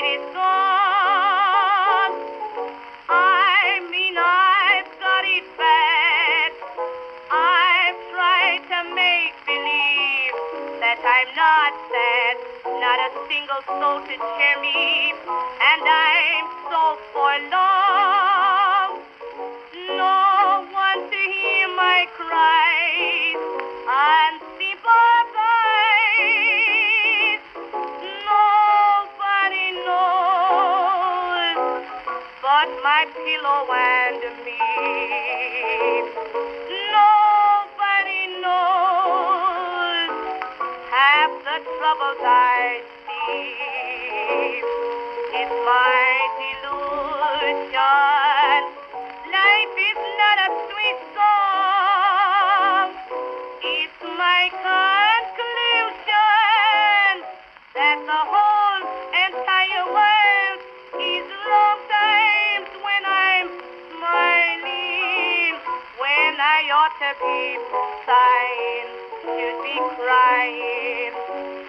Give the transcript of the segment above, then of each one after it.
is gone. I mean, I've got it bad. I've tried to make believe that I'm not sad, not a single soul to cheer me, and I'm so forlorn. No one to hear my cries unsympathized. Nobody knows but my pillow and me. Nobody knows half the troubles I see. It's my delusion. Life is not a sweet song. It's my conclusion that the whole entire world is wrong times when I'm smiling, when I ought to be sighing, should be crying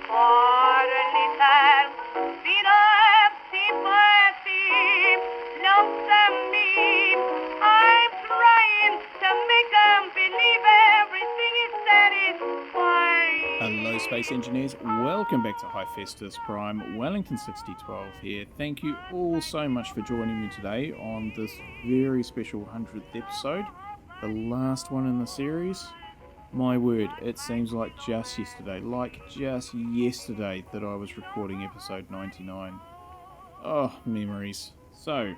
for a little bit of sympathy. Lonesome me, I'm trying to make them believe everything is satisfying. Hello Space Engineers, welcome back to Hephaestus Prime, Wellington 6012 here. Thank you all so much for joining me today on this very special 100th episode, the last one in the series. My word, it seems like just yesterday that I was recording episode 99. Oh, memories. So,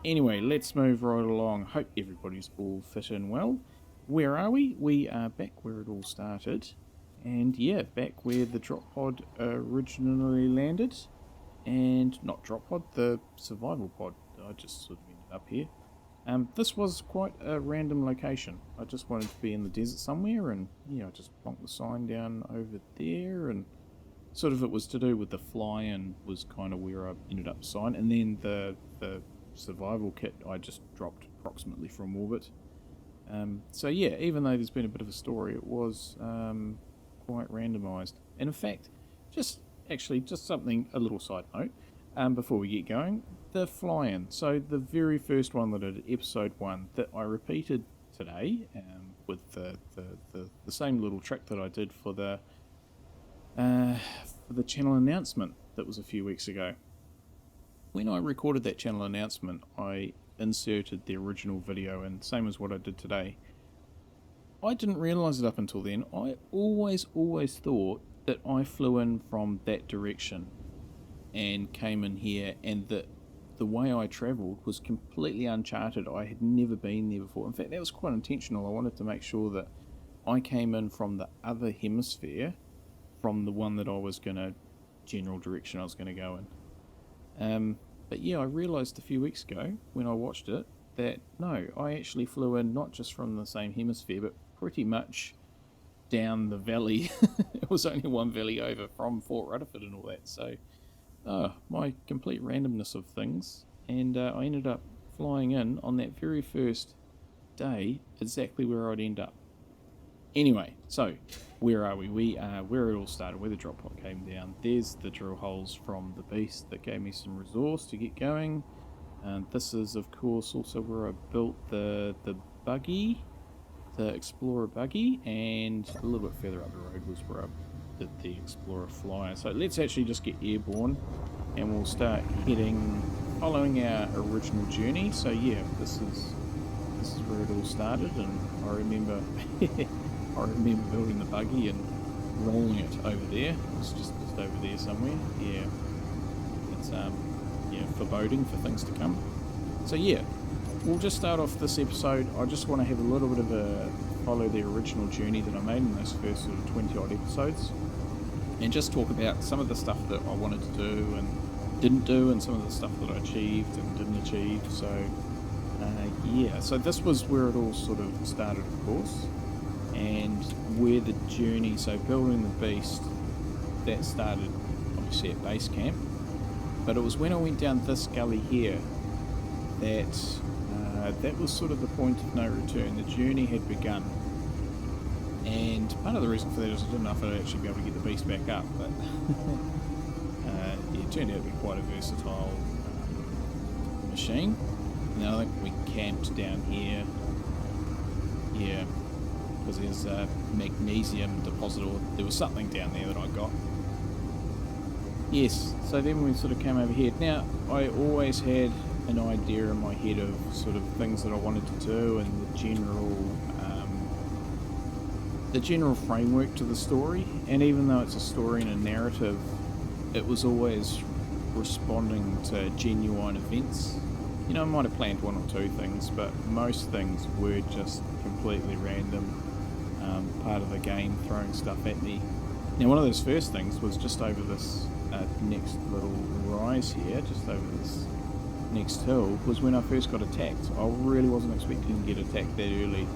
anyway, let's move right along. Hope everybody's all fit and well. Where are we? We are back where it all started. And yeah, back where the drop pod originally landed. And not drop pod, the survival pod. I just sort of ended up here. This was quite a random location. I just wanted to be in the desert somewhere, and yeah, I just plonked the sign down over there, and sort of it was to do with the fly-in was kind of where I ended up sign, and then the survival kit I just dropped approximately from orbit. So yeah, even though there's been a bit of a story, it was quite randomised. And in fact, just something, a little side note, before we get going, the fly-in. So the very first one that I did, episode 1, that I repeated today, with the same little trick that I did for the channel announcement that was a few weeks ago. When I recorded that channel announcement, I inserted the original video, and same as what I did today. I didn't realise it up until then. I always thought that I flew in from that direction and came in here, and that the way I travelled was completely uncharted. I had never been there before. In fact, that was quite intentional. I wanted to make sure that I came in from the other hemisphere, from the one that I was general direction I was going to go in. But yeah, I realised a few weeks ago when I watched it that no, I actually flew in not just from the same hemisphere, but pretty much down the valley. It was only one valley over from Fort Rutterford and all that. So, my complete randomness of things, and I ended up flying in on that very first day exactly where I'd end up. Anyway, so where are we? We are where it all started, where the drop pod came down. There's the drill holes from the beast that gave me some resource to get going. And this is, of course, also where I built the buggy, the Explorer buggy, and a little bit further up the road was where I did the Explorer flyer. So let's actually just get airborne, and we'll start following our original journey. So yeah, this is where it all started, and I remember building the buggy and rolling it over there. It's just over there somewhere. Yeah, it's foreboding for things to come. So yeah, we'll just start off this episode. I just want to have a little bit of a follow the original journey that I made in those first sort of 20 odd episodes, and just talk about some of the stuff that I wanted to do and didn't do, and some of the stuff that I achieved and didn't achieve. So yeah, so this was where it all sort of started, of course, and where the journey, so building the beast, that started obviously at base camp. But it was when I went down this gully here that was sort of the point of no return. The journey had begun, and part of the reason for that is I didn't know if I'd actually be able to get the beast back up, but yeah, it turned out to be quite a versatile machine. And then I think we camped down here. Yeah, because there's a magnesium deposit, or there was something down there that I got. Yes, so then we sort of came over here. Now, I always had an idea in my head of sort of things that I wanted to do and the general framework to the story. And even though it's a story and a narrative, it was always responding to genuine events. You know, I might have planned one or two things, but most things were just completely random, part of the game throwing stuff at me. Now, one of those first things was just over this next little rise here, just over this next hill, was when I first got attacked. I really wasn't expecting to get attacked that early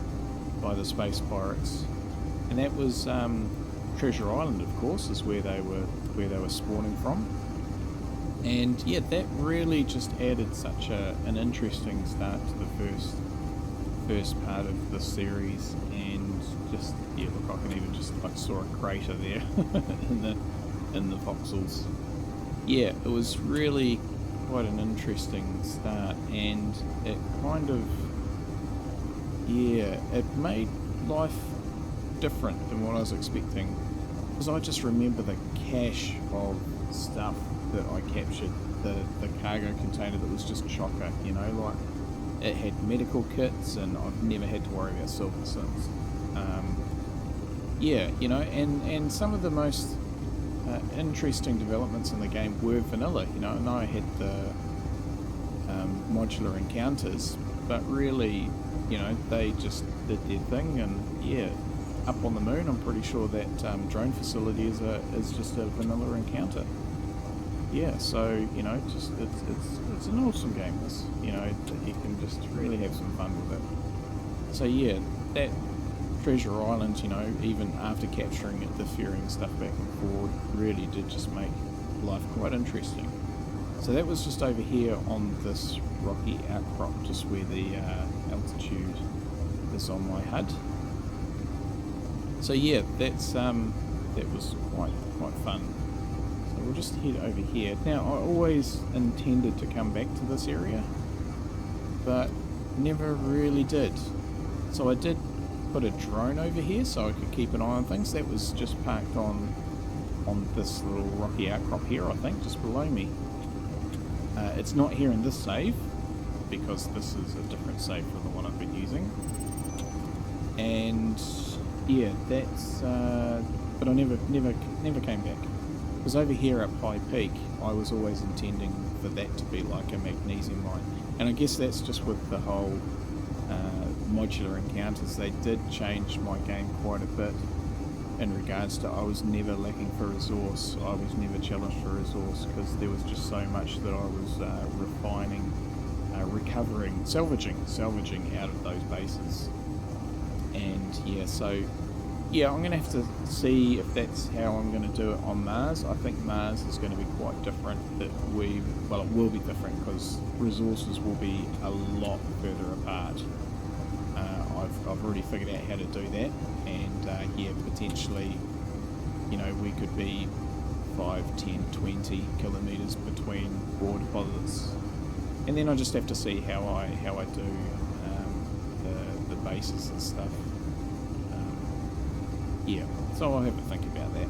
by the space pirates. And that was Treasure Island, of course, is where they were spawning from. And yeah, that really just added such an interesting start to the first part of the series. And just, yeah, look, I can even just, I saw a crater there in the voxels. Yeah, it was really quite an interesting start, and it kind of, yeah, it made life different than what I was expecting, because I just remember the cache of stuff that I captured, the cargo container that was just chocker, you know, like it had medical kits, and I've never had to worry about silver since. Yeah, you know, and some of the most interesting developments in the game were vanilla, you know, and I had the modular encounters, but really, you know, they just did their thing. And yeah, up on the moon, I'm pretty sure that drone facility is just a vanilla encounter. Yeah, so, you know, just it's an awesome game, this, you know, that you can just really have some fun with it. So yeah, that Treasure Island, you know, even after capturing it, the ferrying stuff back and forward really did just make life quite interesting. So that was just over here on this rocky outcrop, just where the altitude is on my HUD. So yeah, that was quite fun. So we'll just head over here. Now, I always intended to come back to this area, but never really did. So I did put a drone over here so I could keep an eye on things. That was just parked on this little rocky outcrop here, I think, just below me. It's not here in this save, because this is a different save from the one I've been using. And yeah, that's but I never came back, because over here at High Peak I was always intending for that to be like a magnesium mine. And I guess that's just with the whole modular encounters. They did change my game quite a bit in regards to, I was never lacking for resource, I was never challenged for resource, because there was just so much that I was refining, recovering, salvaging out of those bases. And yeah, so yeah, I'm going to have to see if that's how I'm going to do it on Mars. I think Mars is going to be quite different. It will be different, because resources will be a lot further apart. I've already figured out how to do that, and yeah, potentially, you know, we could be 5, 10, 20 kilometres between ore deposits, and then I just have to see how I do the bases and stuff. Yeah, so I'll have to think about that.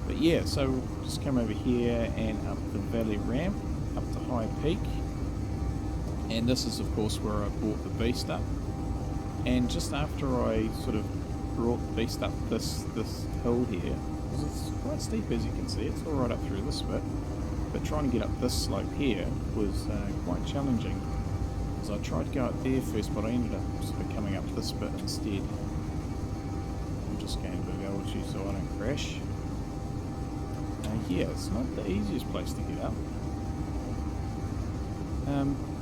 But yeah, so we'll just come over here and up the valley ramp up to High Peak, and this is of course where I brought the beast up. And just after I sort of brought the beast up this hill here, because it's quite steep as you can see, it's all right up through this bit, but trying to get up this slope here was quite challenging. So I tried to go up there first, but I ended up sort of coming up this bit instead. I'm just going a bit of altitude so I don't crash. Yeah, it's not the easiest place to get up.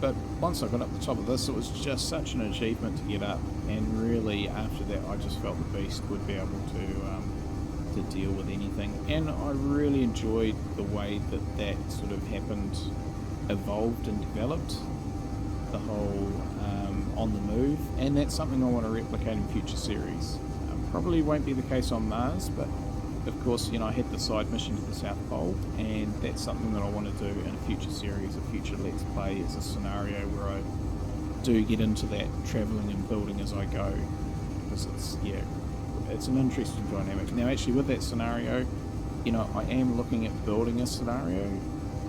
But once I got up the top of this, it was just such an achievement to get up, and really after that I just felt the beast would be able to deal with anything. And I really enjoyed the way that sort of happened, evolved and developed, the whole on the move, and that's something I want to replicate in future series. Probably won't be the case on Mars, but of course, you know, I had the side mission to the South Pole, and that's something that I want to do in a future series, a future Let's Play. It's a scenario where I do get into that travelling and building as I go, because it's, yeah, it's an interesting dynamic. Now, actually, with that scenario, you know, I am looking at building a scenario,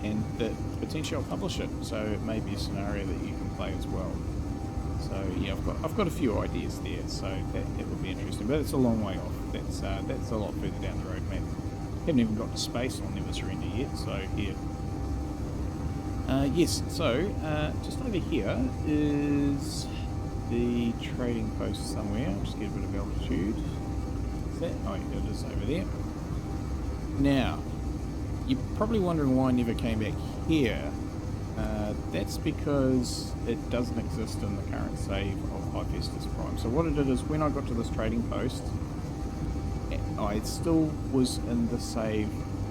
and that potentially I'll publish it, so it may be a scenario that you can play as well. So yeah, I've got a few ideas there, so that would be interesting, but it's a long way off. That's a lot further down the road, man. Haven't even got to space on Never Surrender yet, so yeah. Yes, so just over here is the trading post somewhere. I'll just get a bit of altitude. Is that? Oh, it is over there. Now, you're probably wondering why I never came back here. That's because it doesn't exist in the current save of Hephaestus Prime. So what I did is, when I got to this trading post, I still was in the save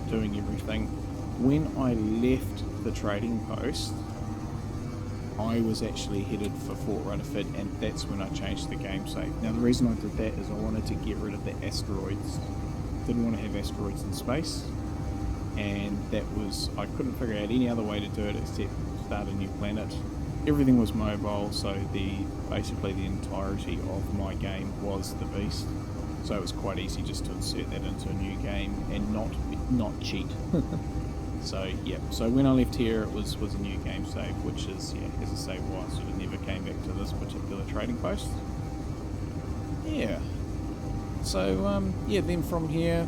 doing everything. When I left the trading post, I was actually headed for Fort Rutterford, and that's when I changed the game save. Now the reason I did that is I wanted to get rid of the asteroids. Didn't want to have asteroids in space, and that was, I couldn't figure out any other way to do it except start a new planet. Everything was mobile, so basically the entirety of my game was the beast. So it was quite easy just to insert that into a new game and not cheat. So yeah, so when I left here, it was a new game save, which is, yeah, as I say, why I sort of never came back to this particular trading post. Yeah. So yeah, then from here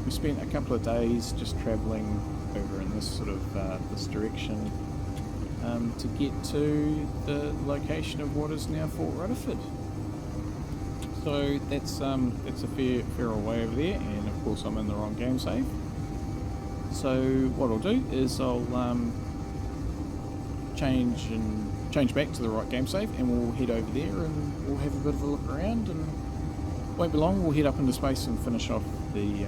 we spent a couple of days just travelling over in this sort of this direction to get to the location of what is now Fort Rutterford. So that's a fair way over there, and of course I'm in the wrong game save. So what I'll do is I'll change back to the right game save, and we'll head over there and we'll have a bit of a look around, and won't be long, we'll head up into space and finish off the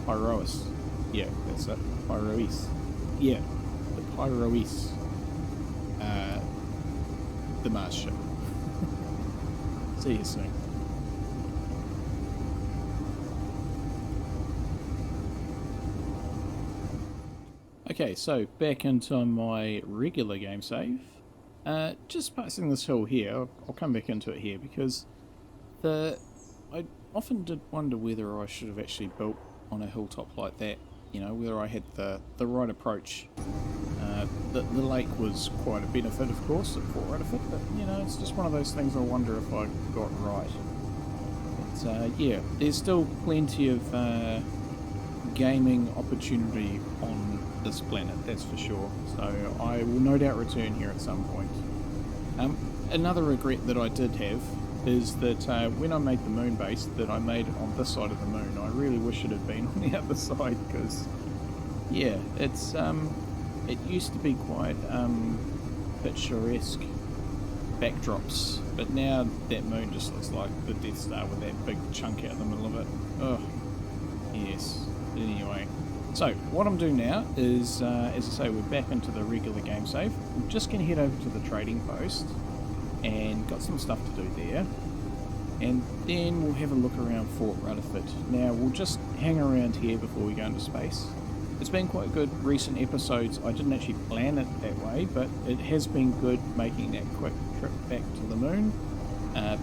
Pyroeis. Yeah, that's it. Pyroeis. Yeah, the Pyroeis. The Mars ship. See you soon. Okay, so back into my regular game save. Just passing this hill here, I'll come back into it here because I often did wonder whether I should have actually built on a hilltop like that, you know, whether I had the right approach. The lake was quite a benefit, of course, at Fort Rutterford, but, you know, it's just one of those things I wonder if I got right. But, yeah, there's still plenty of gaming opportunity on this planet, that's for sure, so I will no doubt return here at some point. Another regret that I did have is that when I made the moon base, that I made it on this side of the moon. I really wish it had been on the other side, because, yeah, it's it used to be quite picturesque backdrops, but now that moon just looks like the Death Star with that big chunk out the middle of it. Oh, yes. But anyway, so what I'm doing now is, as I say, we're back into the regular game save. I'm just going to head over to the trading post and got some stuff to do there, and then we'll have a look around Fort Rutterford. Now we'll just hang around here before we go into space. It's been quite good recent episodes. I didn't actually plan it that way, but it has been good making that quick trip back to the moon,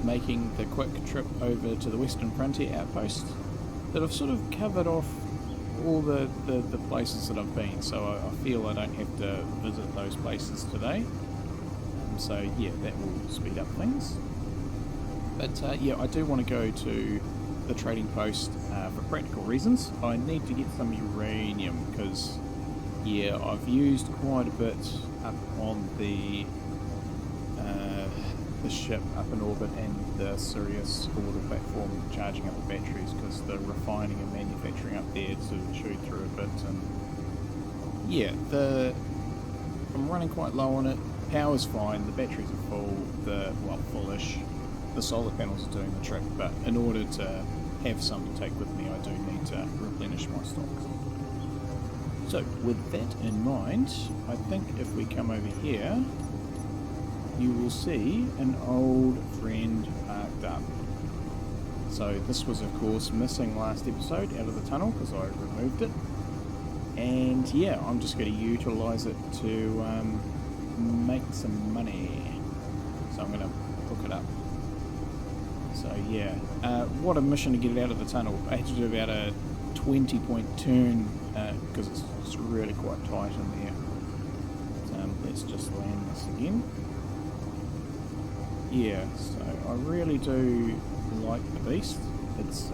making the quick trip over to the Western Frontier outpost, that I've sort of covered off all the places that I've been, so I feel I don't have to visit those places today. So yeah, that will speed up things. But yeah, I do want to go to the trading post for practical reasons. I need to get some uranium because, yeah, I've used quite a bit up on the ship up in orbit and the Sirius orbital platform, charging up the batteries, because the refining and manufacturing up there sort of chewed through a bit, and yeah, I'm running quite low on it. Power's fine, the batteries are full, fullish. The solar panels are doing the trick, but in order to have some to take with me, I do need to replenish my stocks. So with that in mind, I think if we come over here, you will see an old friend parked up. So this was of course missing last episode out of the tunnel because I removed it. And yeah, I'm just going to utilise it to make some money. So I'm going to hook it up. So yeah, what a mission to get it out of the tunnel. I had to do about a 20-point turn because it's really quite tight in there. So let's just land this again. Yeah, so I really do like the beast. It's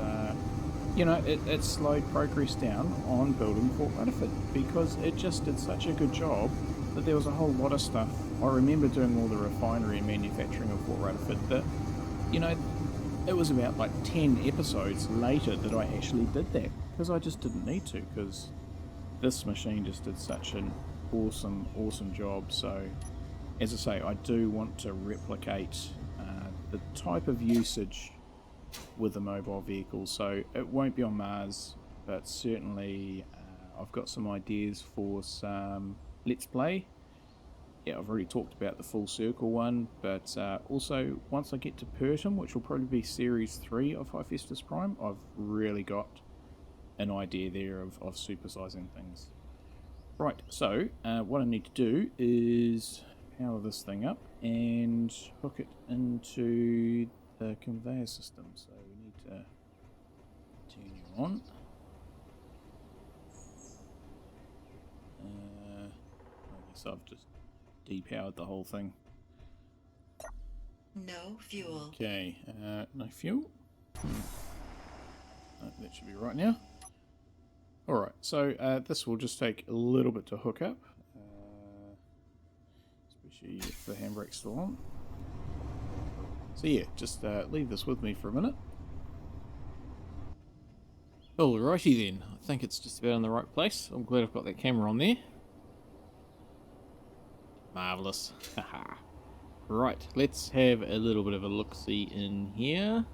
you know, it slowed progress down on building Fort Rutterford because it just did such a good job that there was a whole lot of stuff. I remember doing all the refinery and manufacturing of Fort Rutterford that, you know, it was about like 10 episodes later that I actually did that because I just didn't need to, because this machine just did such an awesome job. So as I say, I do want to replicate the type of usage with the mobile vehicle, so it won't be on Mars, but certainly I've got some ideas for some Let's Play. Yeah, I've already talked about the Full Circle one, but also once I get to Pertum, which will probably be Series 3 of Hephaestus Prime, I've really got an idea there of supersizing things. Right, so what I need to do is power this thing up and hook it into the conveyor system. So we need to turn you on. I guess I've just depowered the whole thing. No fuel. Okay, no fuel. No, that should be right now. Alright, so this will just take a little bit to hook up, especially if the handbrake's still on. So yeah, just leave this with me for a minute. Alrighty then, I think it's just about in the right place. I'm glad I've got that camera on there. Marvellous. Haha. Right, let's have a little bit of a look-see in here.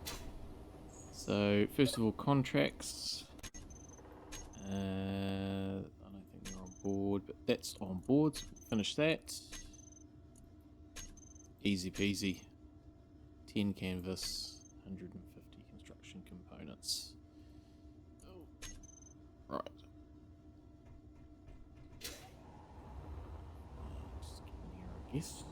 So, first of all, contracts. I don't think they're on board, but that's on board, so we'll finish that. Easy peasy. 10 canvas, 150 construction components. Oh. Right. Just get in here, I guess.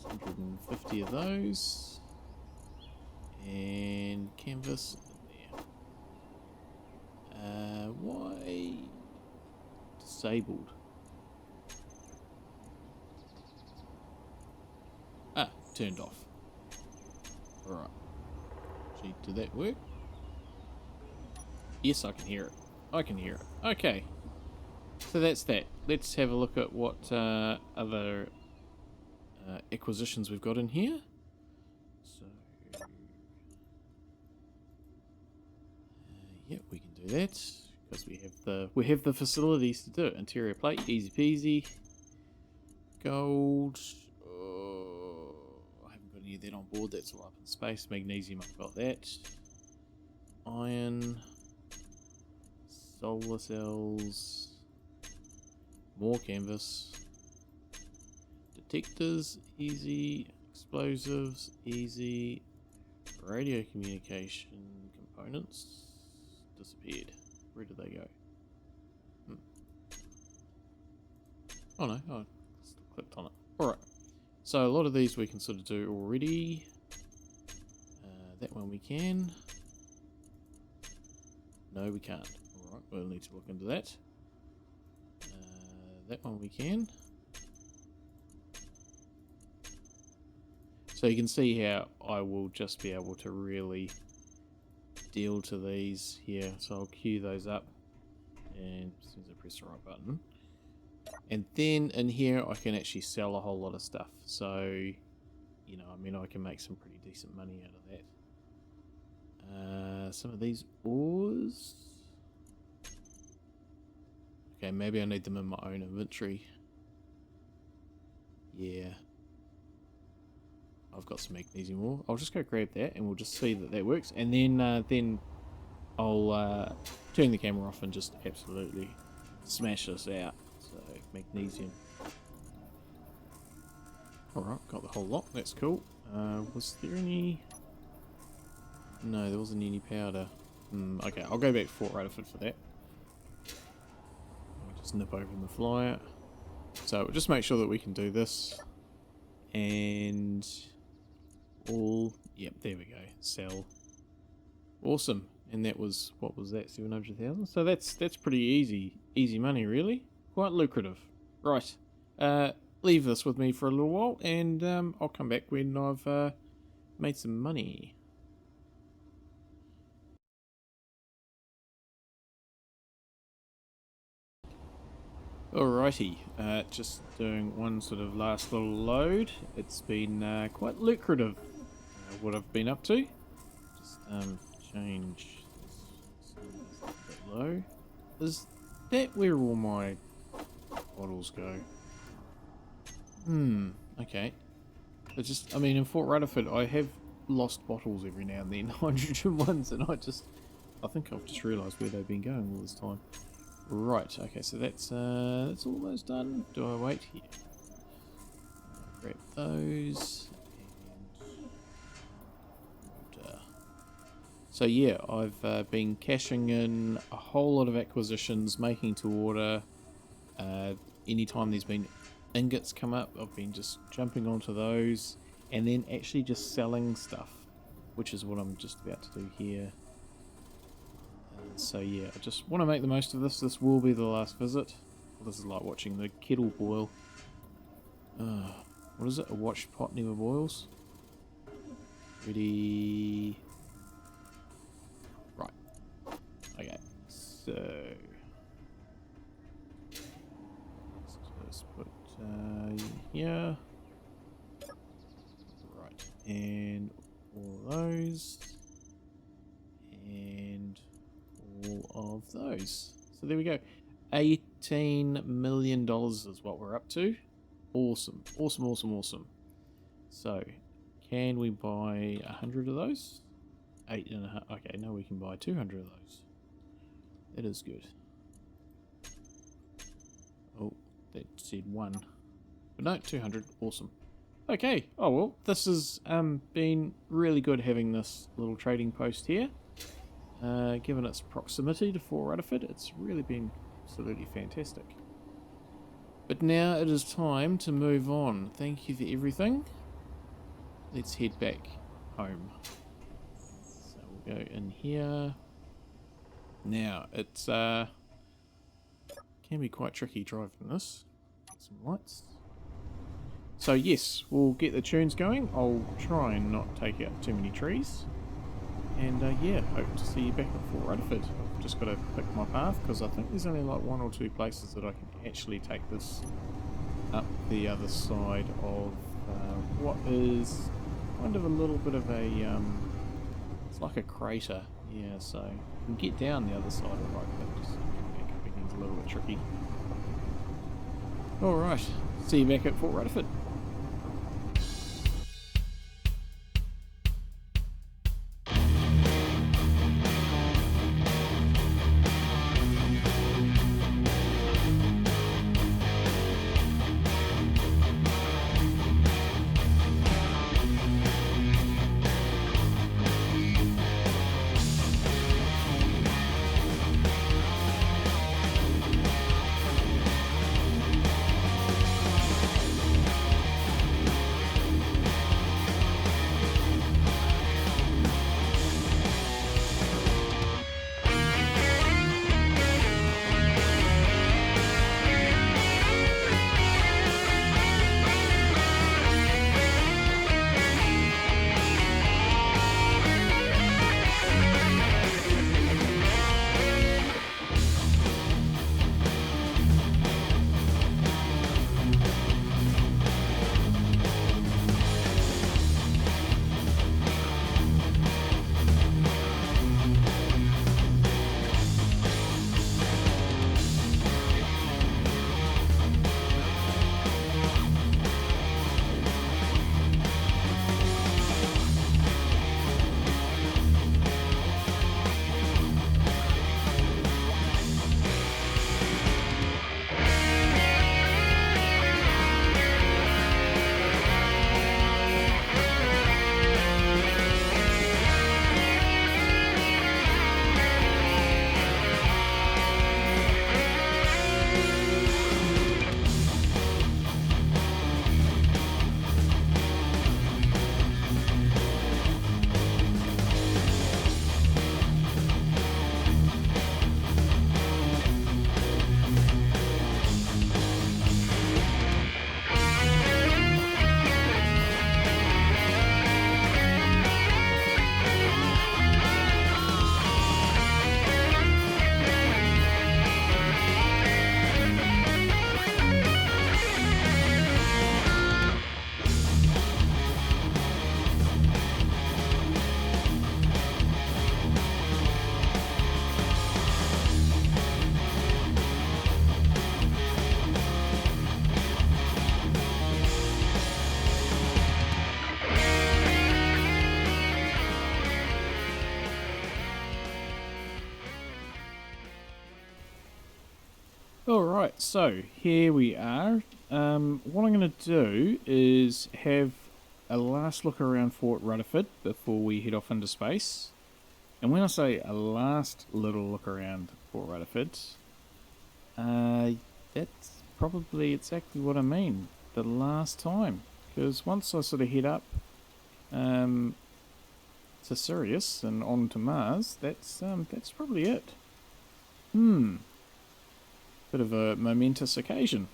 $650 of those. And canvas in there. Why disabled? Ah, turned off. Alright. Gee, did that work? Yes, I can hear it. I can hear it. Okay. So that's that. Let's have a look at what other acquisitions we've got in here. So, yeah, we can do that because we have the facilities to do it. Interior plate, easy peasy. Gold. I haven't got any of that on board. That's all up in space. Magnesium, I've got that. Iron. Solar cells. More canvas. Detectors, easy. Explosives, easy. Radio communication components disappeared. Where did they go? Oh no, I still clicked on it. Alright, so a lot of these we can sort of do already. That one we can. No, we can't. Alright, we'll need to look into that. That one we can. So you can see how I will just be able to really deal to these here. So I'll queue those up, and as soon as I press the right button, and then in here I can actually sell a whole lot of stuff. So, you know, I mean, I can make some pretty decent money out of that. Some of these ores. Okay, maybe I need them in my own inventory. Yeah. I've got some magnesium ore. I'll just go grab that and we'll just see that that works. And then I'll turn the camera off and just absolutely smash this out. So magnesium. Alright, got the whole lot, that's cool. Was there any... No, there wasn't any powder. Okay, I'll go back to Fort Rutterford for that. I'll just nip open the flyer. So we'll just make sure that we can do this. And... all... Yep, there we go. Sell. Awesome. And that was... what was that? 700,000? So that's pretty easy money, really. Quite lucrative. Right. Leave this with me for a little while, and I'll come back when I've made some money. Alrighty, just doing one sort of last little load. It's been quite lucrative, what I've been up to. Just change this a bit low. Is that where all my bottles go? Okay. It's just, I mean, in Fort Rutterford, I have lost bottles every now and then, hydrogen ones, and I think I've just realised where they've been going all this time. Right, okay, so that's almost done. Do I wait here? Grab those. And so yeah, I've been cashing in a whole lot of acquisitions, making to order. Anytime there's been ingots come up, I've been just jumping onto those and then actually just selling stuff, which is what I'm just about to do here. So yeah, I just want to make the most of this. This will be the last visit. This is like watching the kettle boil. What is it? A watched pot never boils. Ready? Right. Okay. So let's put here. Right, and all those, and all of those. So there we go. $18 million is what we're up to. Awesome, awesome, awesome, awesome. So, can we buy 100 of those? 8.5. Okay, now we can buy 200 of those. That is good. Oh, that said 1. But no, 200. Awesome. Okay. Oh well, this has been really good having this little trading post here. Given its proximity to Fort Rutterford, it's really been absolutely fantastic. But now it is time to move on. Thank you for everything. Let's head back home. So we'll go in here. Now, it's can be quite tricky driving this. Get some lights. So yes, we'll get the tunes going. I'll try and not take out too many trees. And yeah, hope to see you back at Fort Rutterford. I've just got to pick my path because I think there's only like 1 or 2 places that I can actually take this up the other side of what is kind of a little bit of a, it's like a crater. Yeah, so you can get down the other side of right, but just back up again's a little bit tricky. Alright, see you back at Fort Rutterford. Alright, so here we are. What I'm going to do is have a last look around Fort Rutterford before we head off into space. And when I say a last little look around Fort Rutterford, that's probably exactly what I mean. The last time. Because once I sort of head up to Sirius and on to Mars, that's probably it. Bit of a momentous occasion.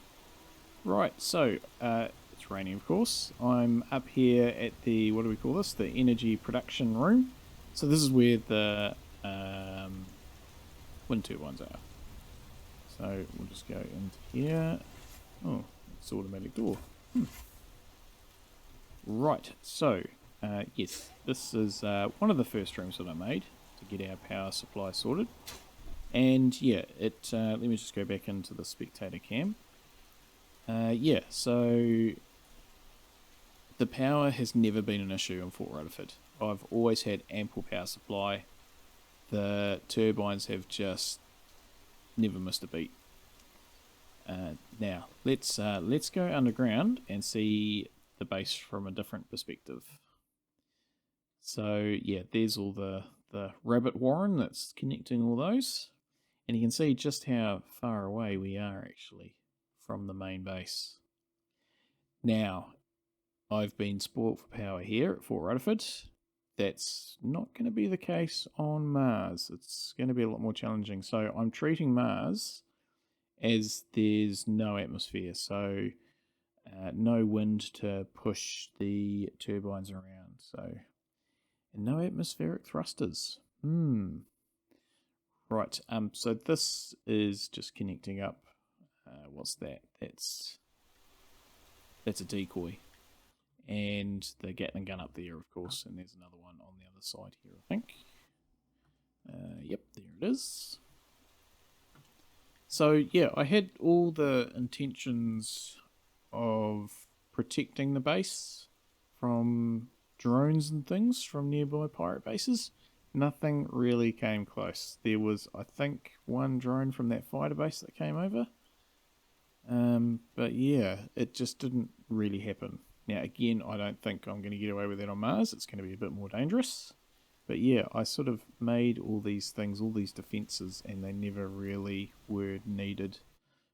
Right, so it's raining, of course. I'm up here at the, what do we call this? The energy production room. So this is where the wind turbines are. So we'll just go into here. Oh, it's an automatic door. Right, so yes, this is one of the first rooms that I made to get our power supply sorted. And yeah, let me just go back into the spectator cam. Yeah, so the power has never been an issue in Fort Rutherford. I've always had ample power supply. The turbines have just never missed a beat. Now let's go underground and see the base from a different perspective. So yeah, there's all the rabbit warren that's connecting all those. And you can see just how far away we are actually from the main base. Now, I've been spoilt for power here at Fort Rutherford. That's not going to be the case on Mars. It's going to be a lot more challenging. So I'm treating Mars as there's no atmosphere. So no wind to push the turbines around. So, and no atmospheric thrusters. Right, so this is just connecting up, what's that? That's a decoy. And the Gatling gun up there, of course, and there's another one on the other side here, I think. Yep, there it is. So, yeah, I had all the intentions of protecting the base from drones and things from nearby pirate bases. Nothing really came close. There was, I think, one drone from that fighter base that came over. But yeah, it just didn't really happen. Now, again, I don't think I'm going to get away with that on Mars. It's going to be a bit more dangerous. But yeah, I sort of made all these things, all these defences, and they never really were needed.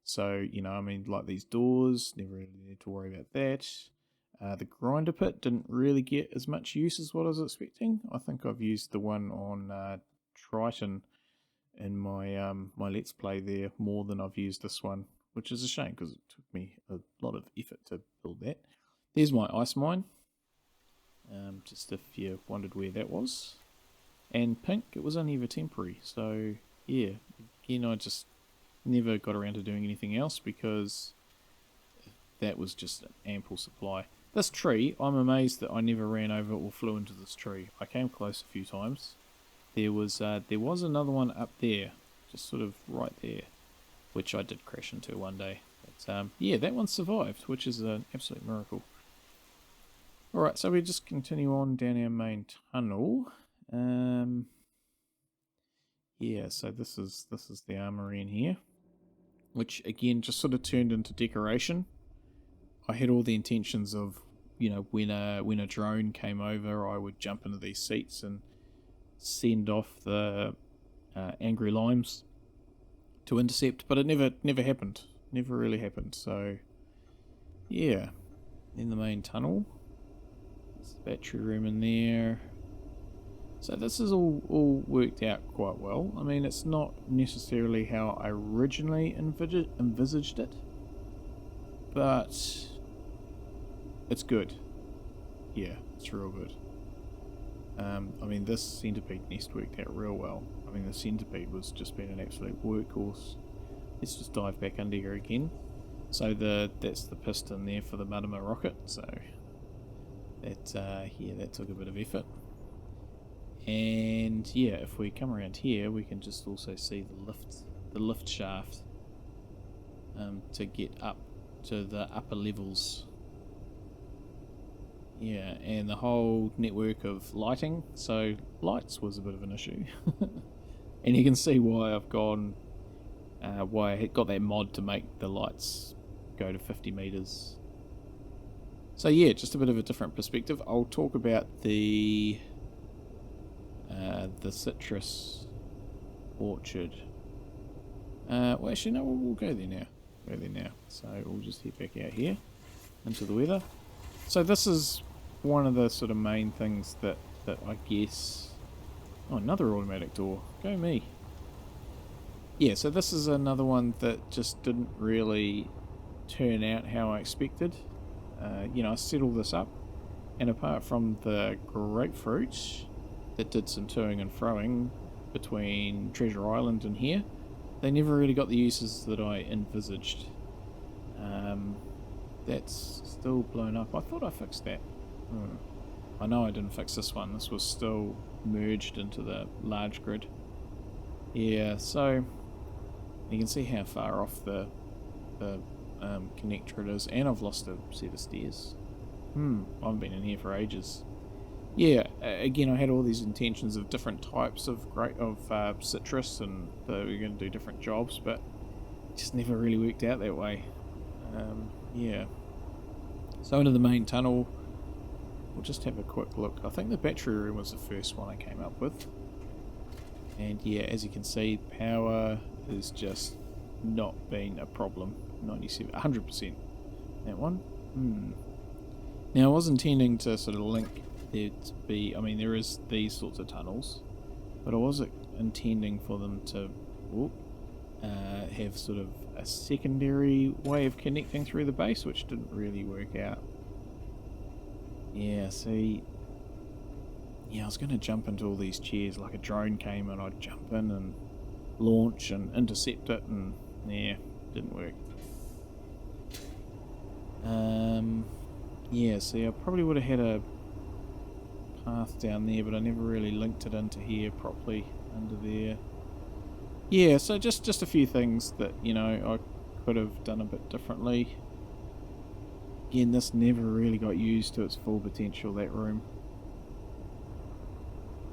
So, you know, I mean, like these doors, never really need to worry about that. The grinder pit didn't really get as much use as what I was expecting. I think I've used the one on Triton in my my Let's Play there more than I've used this one, which is a shame because it took me a lot of effort to build that. There's my ice mine, just if you wondered where that was. And pink, it was only ever temporary, so yeah, again, I just never got around to doing anything else because that was just an ample supply. This tree, I'm amazed that I never ran over or flew into this tree. I came close a few times. There was another one up there, just sort of right there, which I did crash into one day. But yeah, that one survived, which is an absolute miracle. Alright, so we just continue on down our main tunnel. Yeah, so this is the armory in here, which again just sort of turned into decoration. I had all the intentions of, you know, when a drone came over, I would jump into these seats and send off the angry limes to intercept, but it never happened. Never really happened. So yeah, in the main tunnel, there's the battery room in there. So this is all worked out quite well. I mean, it's not necessarily how I originally envisaged it, but it's good. Yeah, it's real good. I mean, this centipede nest worked out real well. I mean, the centipede was just been an absolute workhorse. Let's just dive back under here again. So that's the piston there for the Marima rocket. So that yeah, that took a bit of effort. And yeah, if we come around here, we can just also see the lift shaft to get up to the upper levels. Yeah, and the whole network of lighting. So lights was a bit of an issue. And you can see why I've gone why I had got that mod to make the lights go to 50 meters. So yeah, just a bit of a different perspective. I'll talk about the citrus orchard. Well, actually, no, we'll go there now. So we'll just head back out here into the weather. So this is one of the sort of main things that I guess... Oh, another automatic door. Go me. Yeah, so this is another one that just didn't really turn out how I expected. You know, I set all this up, and apart from the grapefruit that did some toing and froing between Treasure Island and here, they never really got the uses that I envisaged. That's still blown up. I thought I fixed that. I know I didn't fix this one. This was still merged into the large grid. Yeah, so you can see how far off the connector it is, and I've lost a set of stairs. I haven't been in here for ages. Yeah, again, I had all these intentions of different types of citrus, and that we were going to do different jobs, but it just never really worked out that way. Yeah. So into the main tunnel, we'll just have a quick look. I think the battery room was the first one I came up with. And yeah, as you can see, power has just not been a problem. 100%. That one. Now I was intending to sort of link there to be, I mean there is these sorts of tunnels, but I was intending for them to have sort of a secondary way of connecting through the base, which didn't really work out. Yeah, see, yeah, I was going to jump into all these chairs like a drone came, and I'd jump in and launch and intercept it, and yeah, didn't work. Yeah, see, I probably would have had a path down there, but I never really linked it into here properly under there. Yeah, so just a few things that, you know, I could have done a bit differently. Again, this never really got used to its full potential, that room.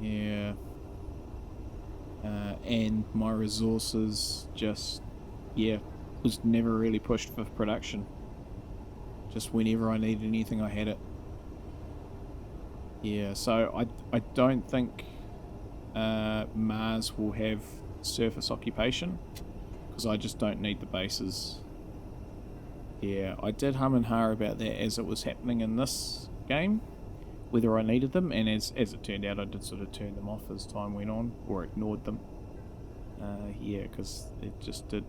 Yeah. And my resources just, yeah, was never really pushed for production. Just whenever I needed anything, I had it. Yeah, so I don't think Mars will have surface occupation, because I just don't need the bases. Yeah, I did hum and ha about that as it was happening in this game, whether I needed them, and as it turned out, I did sort of turn them off as time went on, or ignored them. Yeah, because it just did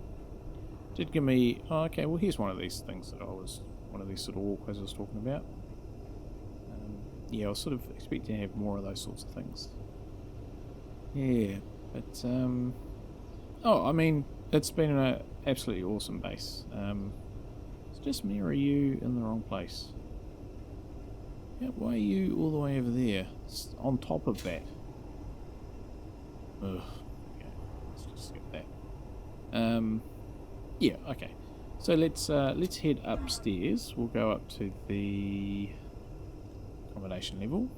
give me, oh, okay, well here's one of these things that one of these sort of walkways I was talking about. Yeah, I was sort of expecting to have more of those sorts of things. Yeah, but, oh, I mean, it's been an absolutely awesome base. It's just me, or are you in the wrong place? Yeah, why are you all the way over there? It's on top of that. Ugh. Okay, let's just skip that. Yeah, okay. So let's head upstairs. We'll go up to the accommodation level.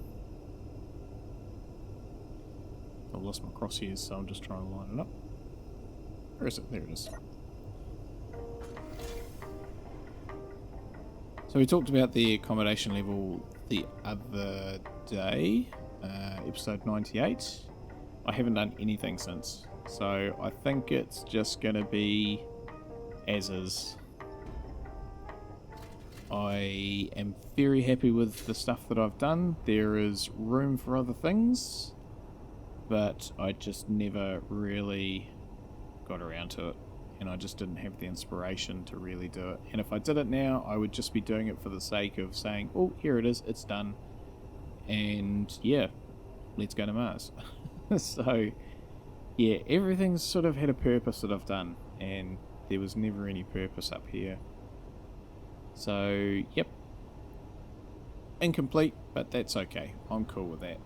I've lost my crosshairs, so I'm just trying to line it up. Where is it? There it is. So we talked about the accommodation level the other day, episode 98. I haven't done anything since, so I think it's just going to be as is. I am very happy with the stuff that I've done. There is room for other things, but I just never really got around to it, and I just didn't have the inspiration to really do it. And if I did it now, I would just be doing it for the sake of saying, oh, here it is, it's done, and yeah, let's go to Mars. So yeah, everything's sort of had a purpose that I've done, and there was never any purpose up here. So yep, incomplete, but that's okay. I'm cool with that,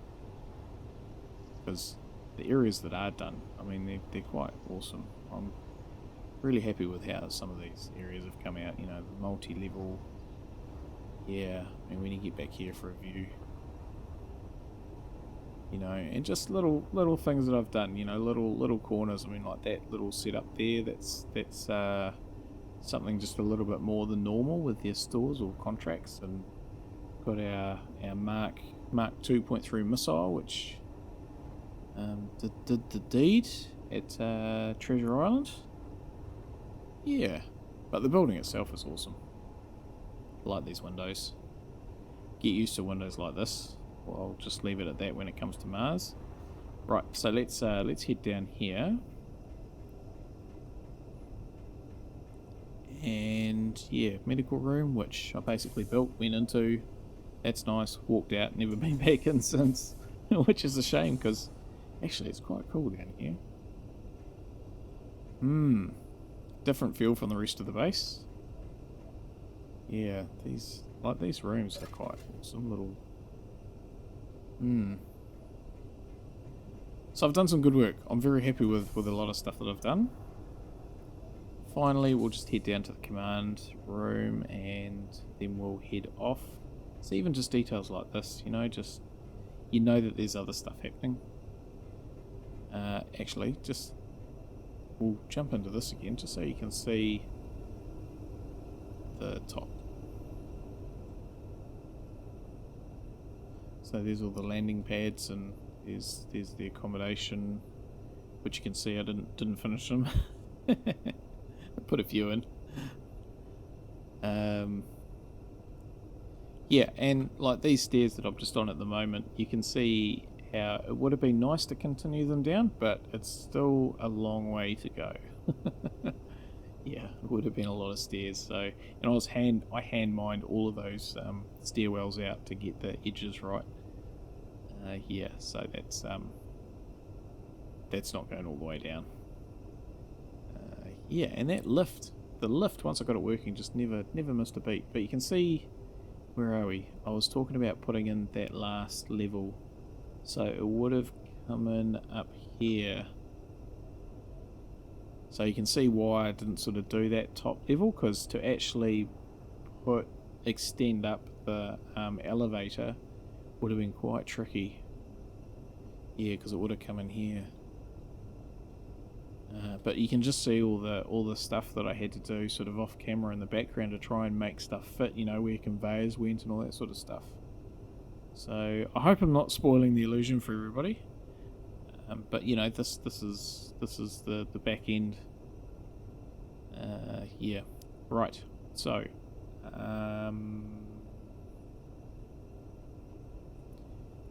because the areas that are done, I mean, they're quite awesome. I'm really happy with how some of these areas have come out, you know, the multi-level. Yeah, and when you get back here for a view, You know, and just little things that I've done. You know, little corners. I mean, like that little setup there. That's something just a little bit more than normal with their stores or contracts. And got our Mark 2.3 missile, which did the deed at Treasure Island. Yeah, but the building itself is awesome. I like these windows. Get used to windows like this. Well, I'll just leave it at that when it comes to Mars. Right, so let's head down here. And yeah, medical room, which I basically built, went into. That's nice. Walked out, never been back in since, which is a shame because actually it's quite cool down here. Different feel from the rest of the base. Yeah, these rooms are quite awesome little. So I've done some good work. I'm very happy with a lot of stuff that I've done. Finally, we'll just head down to the command room and then we'll head off. So even just details like this, you know, just you know that there's other stuff happening. Actually, just we'll jump into this again just so you can see the top. So there's all the landing pads and there's the accommodation, which you can see I didn't finish them. I put a few in. Yeah, and like these stairs that I'm just on at the moment, you can see how it would have been nice to continue them down, but it's still a long way to go. Yeah, it would have been a lot of stairs. So, and I hand mined all of those stairwells out to get the edges right. Yeah, so that's not going all the way down. Yeah, and that lift, the lift once I got it working, just never missed a beat. But you can see, where are we? I was talking about putting in that last level, so it would have come in up here. So you can see why I didn't sort of do that top level, because to actually extend up the elevator would have been quite tricky. Yeah, because it would have come in here. But you can just see all the stuff that I had to do sort of off camera in the background to try and make stuff fit, you know, where conveyors went and all that sort of stuff. So I hope I'm not spoiling the illusion for everybody. But you know, this is the back end. Yeah, right. So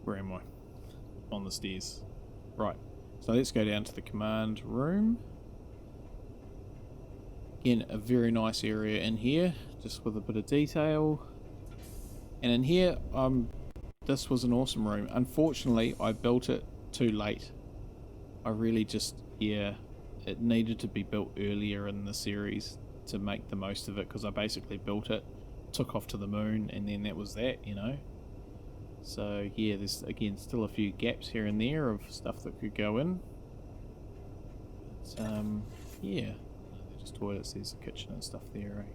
where am I? On the stairs. Right. So let's go down to the command room. Again, a very nice area in here, just with a bit of detail. And in here, this was an awesome room. Unfortunately, I built it too late. I really just, yeah, it needed to be built earlier in the series to make the most of it, because I basically built it, took off to the moon, and then that was that, you know. So yeah, there's again still a few gaps here and there of stuff that could go in. But, yeah, they're just toilets. There's a kitchen and stuff there. Eh?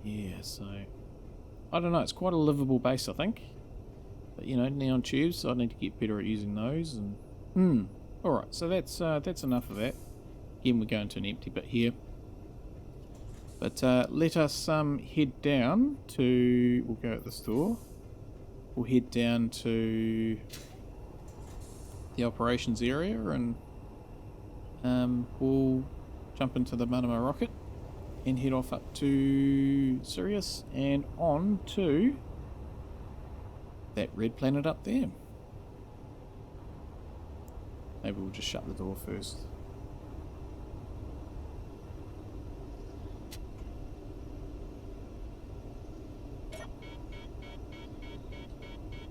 Yeah, so I don't know. It's quite a livable base, I think. But you know, neon tubes. So I need to get better at using those. And all right. So that's enough of that. Again, we're going to an empty bit here. But let us head down to. We'll go at this door. We'll head down to the operations area and we'll jump into the Manama rocket and head off up to Sirius and on to that red planet up there. Maybe we'll just shut the door first.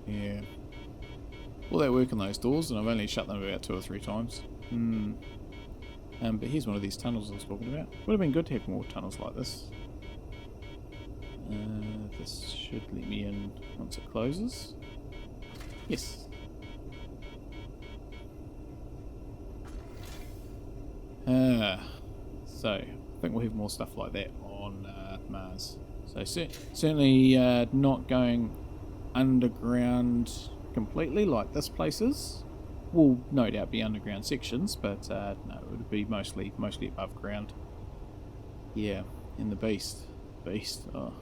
Yeah. All that work on those doors, and I've only shut them about 2 or 3 times. But here's one of these tunnels I was talking about. Would have been good to have more tunnels like this. This should let me in once it closes. Yes. So, I think we'll have more stuff like that on Mars. So certainly not going underground completely like this place is. Will no doubt be underground sections, but no, it would be mostly above ground. Yeah, and the beast, oh,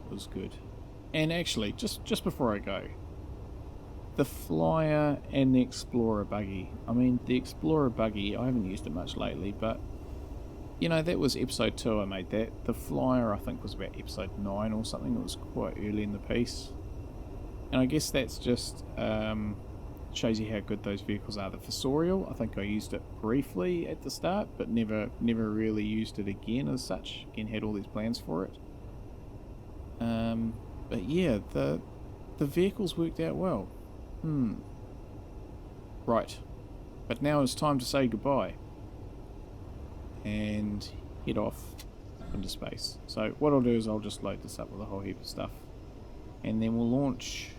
it was good. And actually, just before I go, the Flyer and the Explorer buggy. I mean, the Explorer buggy, I haven't used it much lately, but you know, that was episode 2 I made that. The Flyer, I think, was about episode 9 or something. It was quite early in the piece. And I guess that's just shows you how good those vehicles are. The Fossorial, I think I used it briefly at the start, but never really used it again as such. Again, had all these plans for it. But yeah, the vehicles worked out well. Right. But now it's time to say goodbye. And head off into space. So what I'll do is I'll just load this up with a whole heap of stuff. And then we'll launch.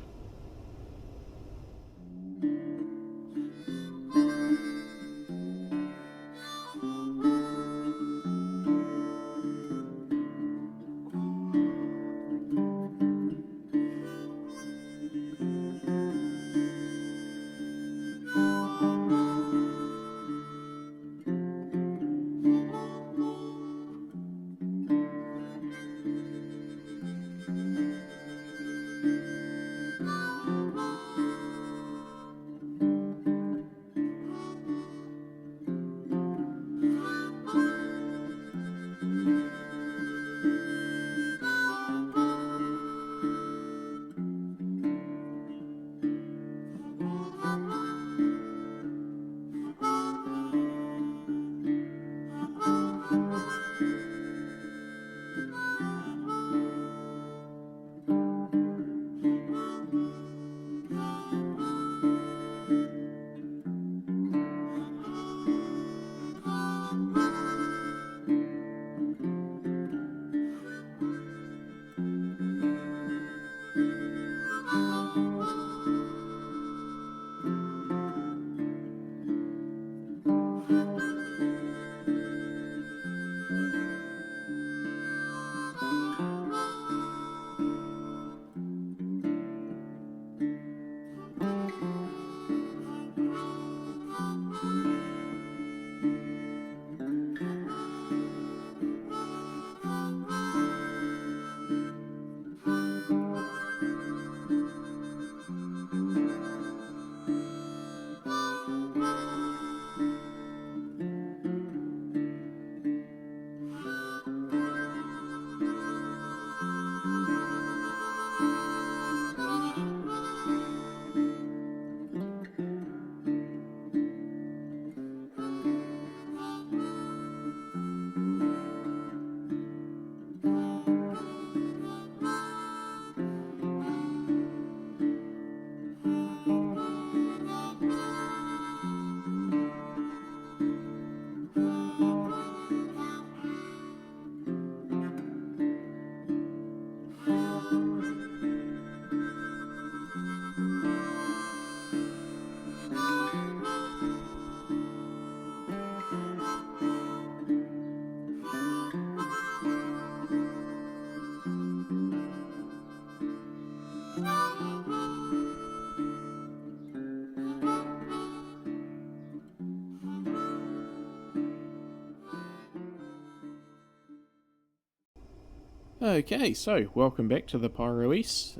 Okay, so welcome back to the Pyroeis.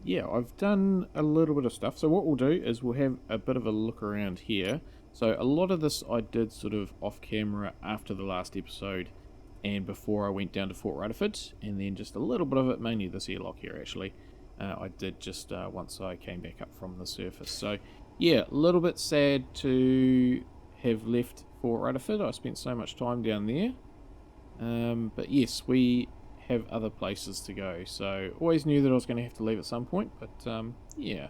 Yeah, I've done a little bit of stuff. So what we'll do is we'll have a bit of a look around here. So a lot of this I did sort of off camera after the last episode and before I went down to Fort Rutterford, and then just a little bit of it, mainly this airlock here actually, I did just once I came back up from the surface. So yeah, a little bit sad to have left Fort Rutterford. I spent so much time down there. But yes, we have other places to go, so always knew that I was going to have to leave at some point, but yeah,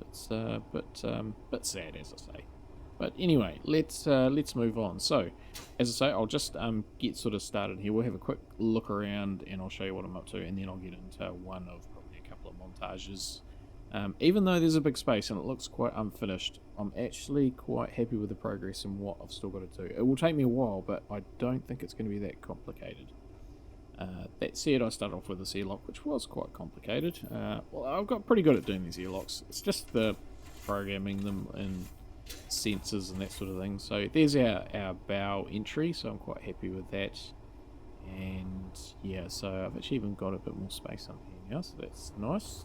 it's bit sad, as I say. But anyway, let's move on. So as I say, I'll just get sort of started here. We'll have a quick look around and I'll show you what I'm up to, and then I'll get into one of probably a couple of montages. Even though there's a big space and it looks quite unfinished, I'm actually quite happy with the progress and what I've still got to do. It will take me a while, but I don't think it's going to be that complicated. That said, I started off with this airlock, which was quite complicated. Well, I've got pretty good at doing these airlocks. It's just the programming them and sensors and that sort of thing. So there's our bow entry, so I'm quite happy with that. And yeah, so I've actually even got a bit more space up here now, so that's nice.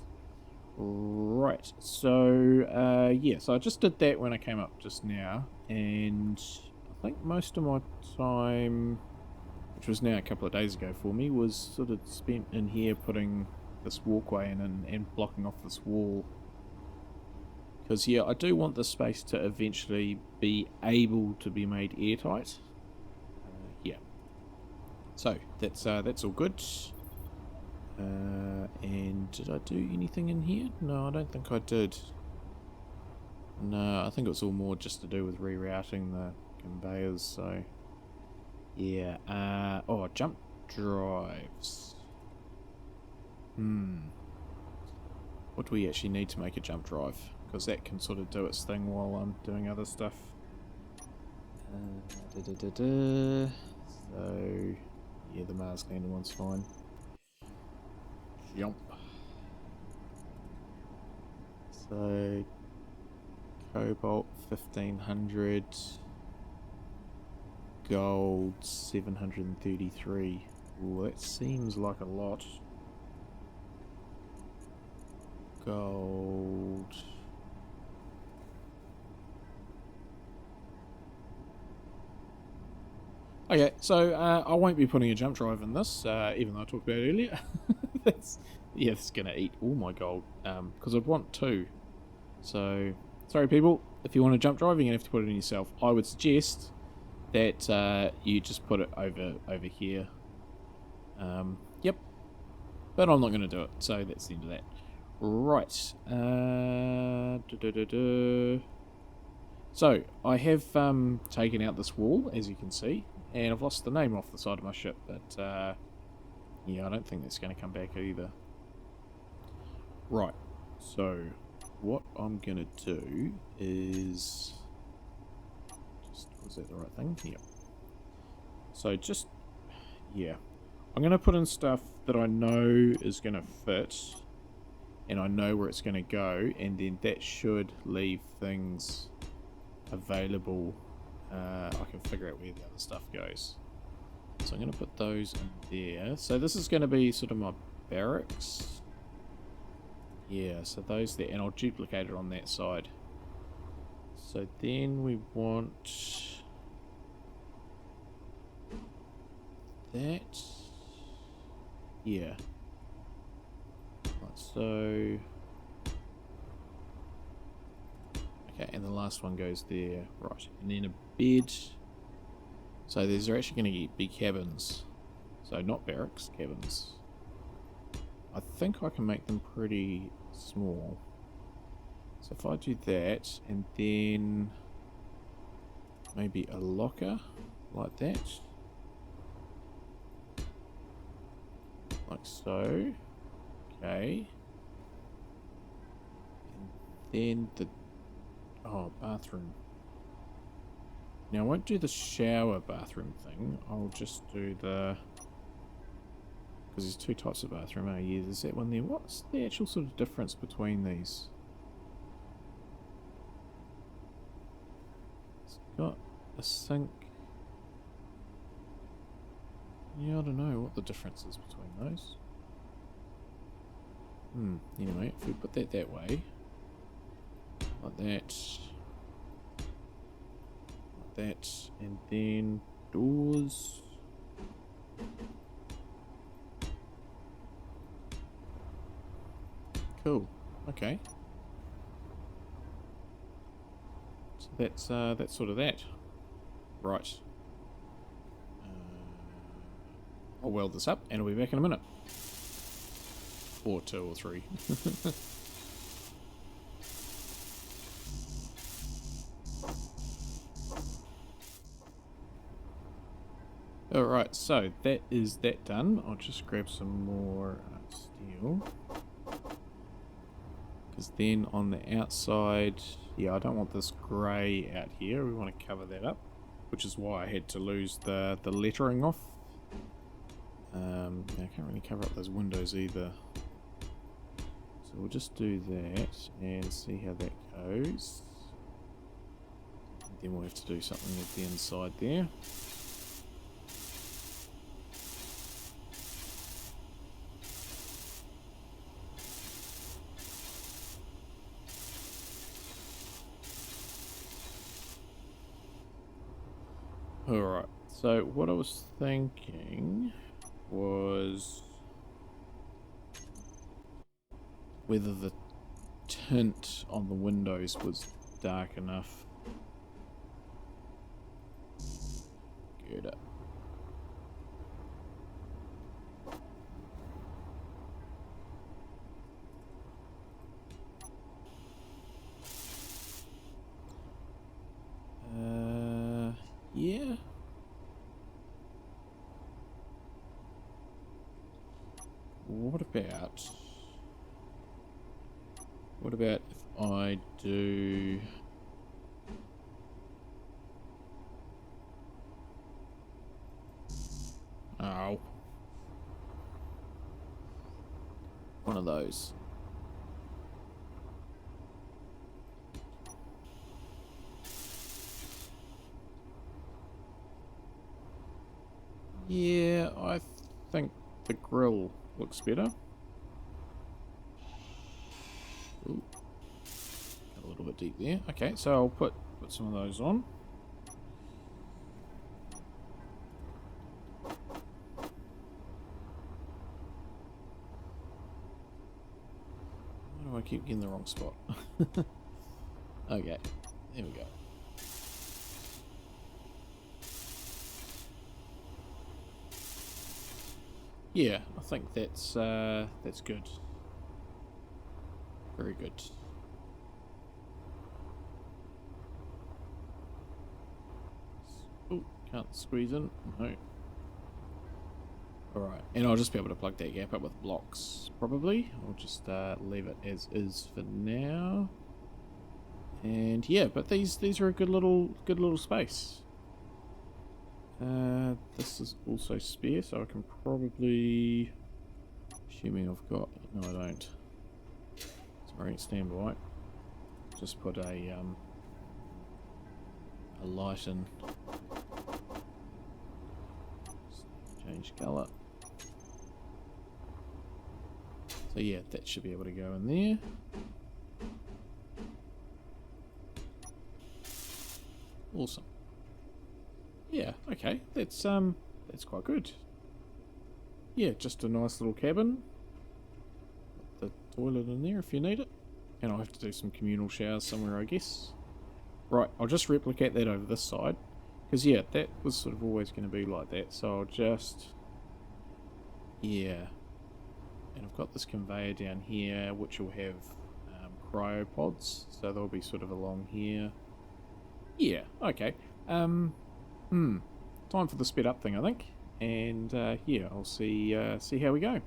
Right, so yeah, so I just did that when I came up just now, and I think most of my time, which was now a couple of days ago for me, was sort of spent in here putting this walkway in and blocking off this wall. Because yeah, I do want this space to eventually be able to be made airtight. Yeah. So that's all good. And did I do anything in here? No, I don't think I did. No, I think it was all more just to do with rerouting the conveyors, so yeah. Oh, jump drives. What do we actually need to make a jump drive? Because that can sort of do its thing while I'm doing other stuff. So yeah, the Mars lander one's fine. Jump. So cobalt 1500, gold 733. Ooh, that seems like a lot. Gold. Okay, so I won't be putting a jump drive in this, even though I talked about it earlier. Yeah, it's going to eat all my gold, because I'd want 2. So, sorry people, if you want a jump drive, you're going to have to put it in yourself. I would suggest that you just put it over here. Yep, but I'm not going to do it, so that's the end of that. Right, so I have taken out this wall, as you can see, and I've lost the name off the side of my ship, but yeah, I don't think that's going to come back either. Right, so what I'm going to do is... was that the right thing? Yeah. So just... yeah. I'm going to put in stuff that I know is going to fit, and I know where it's going to go, and then that should leave things available. I can figure out where the other stuff goes. So I'm going to put those in there. So this is going to be sort of my barracks. Yeah, so those there, and I'll duplicate it on that side. So then we want that. Yeah. Right, so okay, and the last one goes there. Right, and then a bed. So these are actually going to be cabins. So not barracks, cabins. I think I can make them pretty small. So if I do that, and then maybe a locker like that. Like so. Okay. And then the... oh, bathroom. Now I won't do the shower bathroom thing. I'll just do the... because there's 2 types of bathroom. Oh yeah, there's that one there. What's the actual sort of difference between these? It's got a sink. Yeah, I don't know what the difference is between those. Anyway, if we put that way, like that, and then doors. Cool. Okay. So that's sort of that. Right. I'll weld this up, and I'll be back in a minute. Or 2 or 3. Alright, so that is that done. I'll just grab some more steel. Because then on the outside, yeah, I don't want this grey out here. We want to cover that up, which is why I had to lose the lettering off. I can't really cover up those windows either. So we'll just do that and see how that goes. And then we'll have to do something with the inside there. Alright, so what I was thinking was whether the tint on the windows was dark enough. Get it. Yeah. What about if I do one of those? Yeah, I think the grill looks better. Ooh, got a little bit deep there. Okay, so I'll put some of those on. Why do I keep getting the wrong spot? Okay, there we go. Yeah, I think that's good. Very good. Oh, can't squeeze in. No. Alright, and I'll just be able to plug that gap up with blocks, probably. I'll just leave it as is for now. And yeah, but these are a good little space. This is also spare, so I can probably, assuming I've got, no I don't. Sorry, stand by. Just put a light in. Change colour. So yeah, that should be able to go in there. Awesome. Yeah, okay, that's quite good. Yeah, just a nice little cabin. Put the toilet in there if you need it. And I'll have to do some communal showers somewhere, I guess. Right, I'll just replicate that over this side. Because yeah, that was sort of always going to be like that. So I'll just... yeah. And I've got this conveyor down here, which will have cryopods. So they'll be sort of along here. Yeah, okay. Time for the sped up thing, I think. And yeah, I'll see how we go.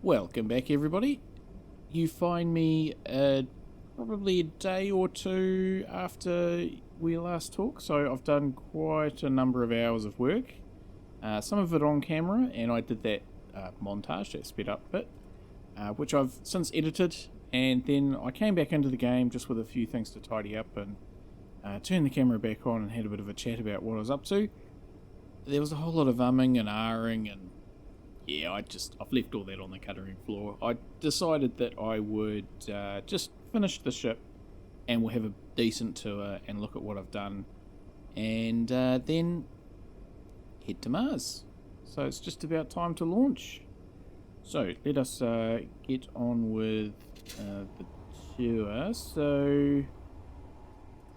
Welcome back, everybody. You find me probably a day or two after we last talked, so I've done quite a number of hours of work. Some of it on camera, and I did that montage, that sped up bit, which I've since edited, and then I came back into the game just with a few things to tidy up and turned the camera back on and had a bit of a chat about what I was up to. There was a whole lot of umming and ahhing, and yeah, I've left all that on the cutting floor. I decided that I would just finish the ship and we'll have a decent tour and look at what I've done, and then head to Mars. So it's just about time to launch. So let us get on with the tour. So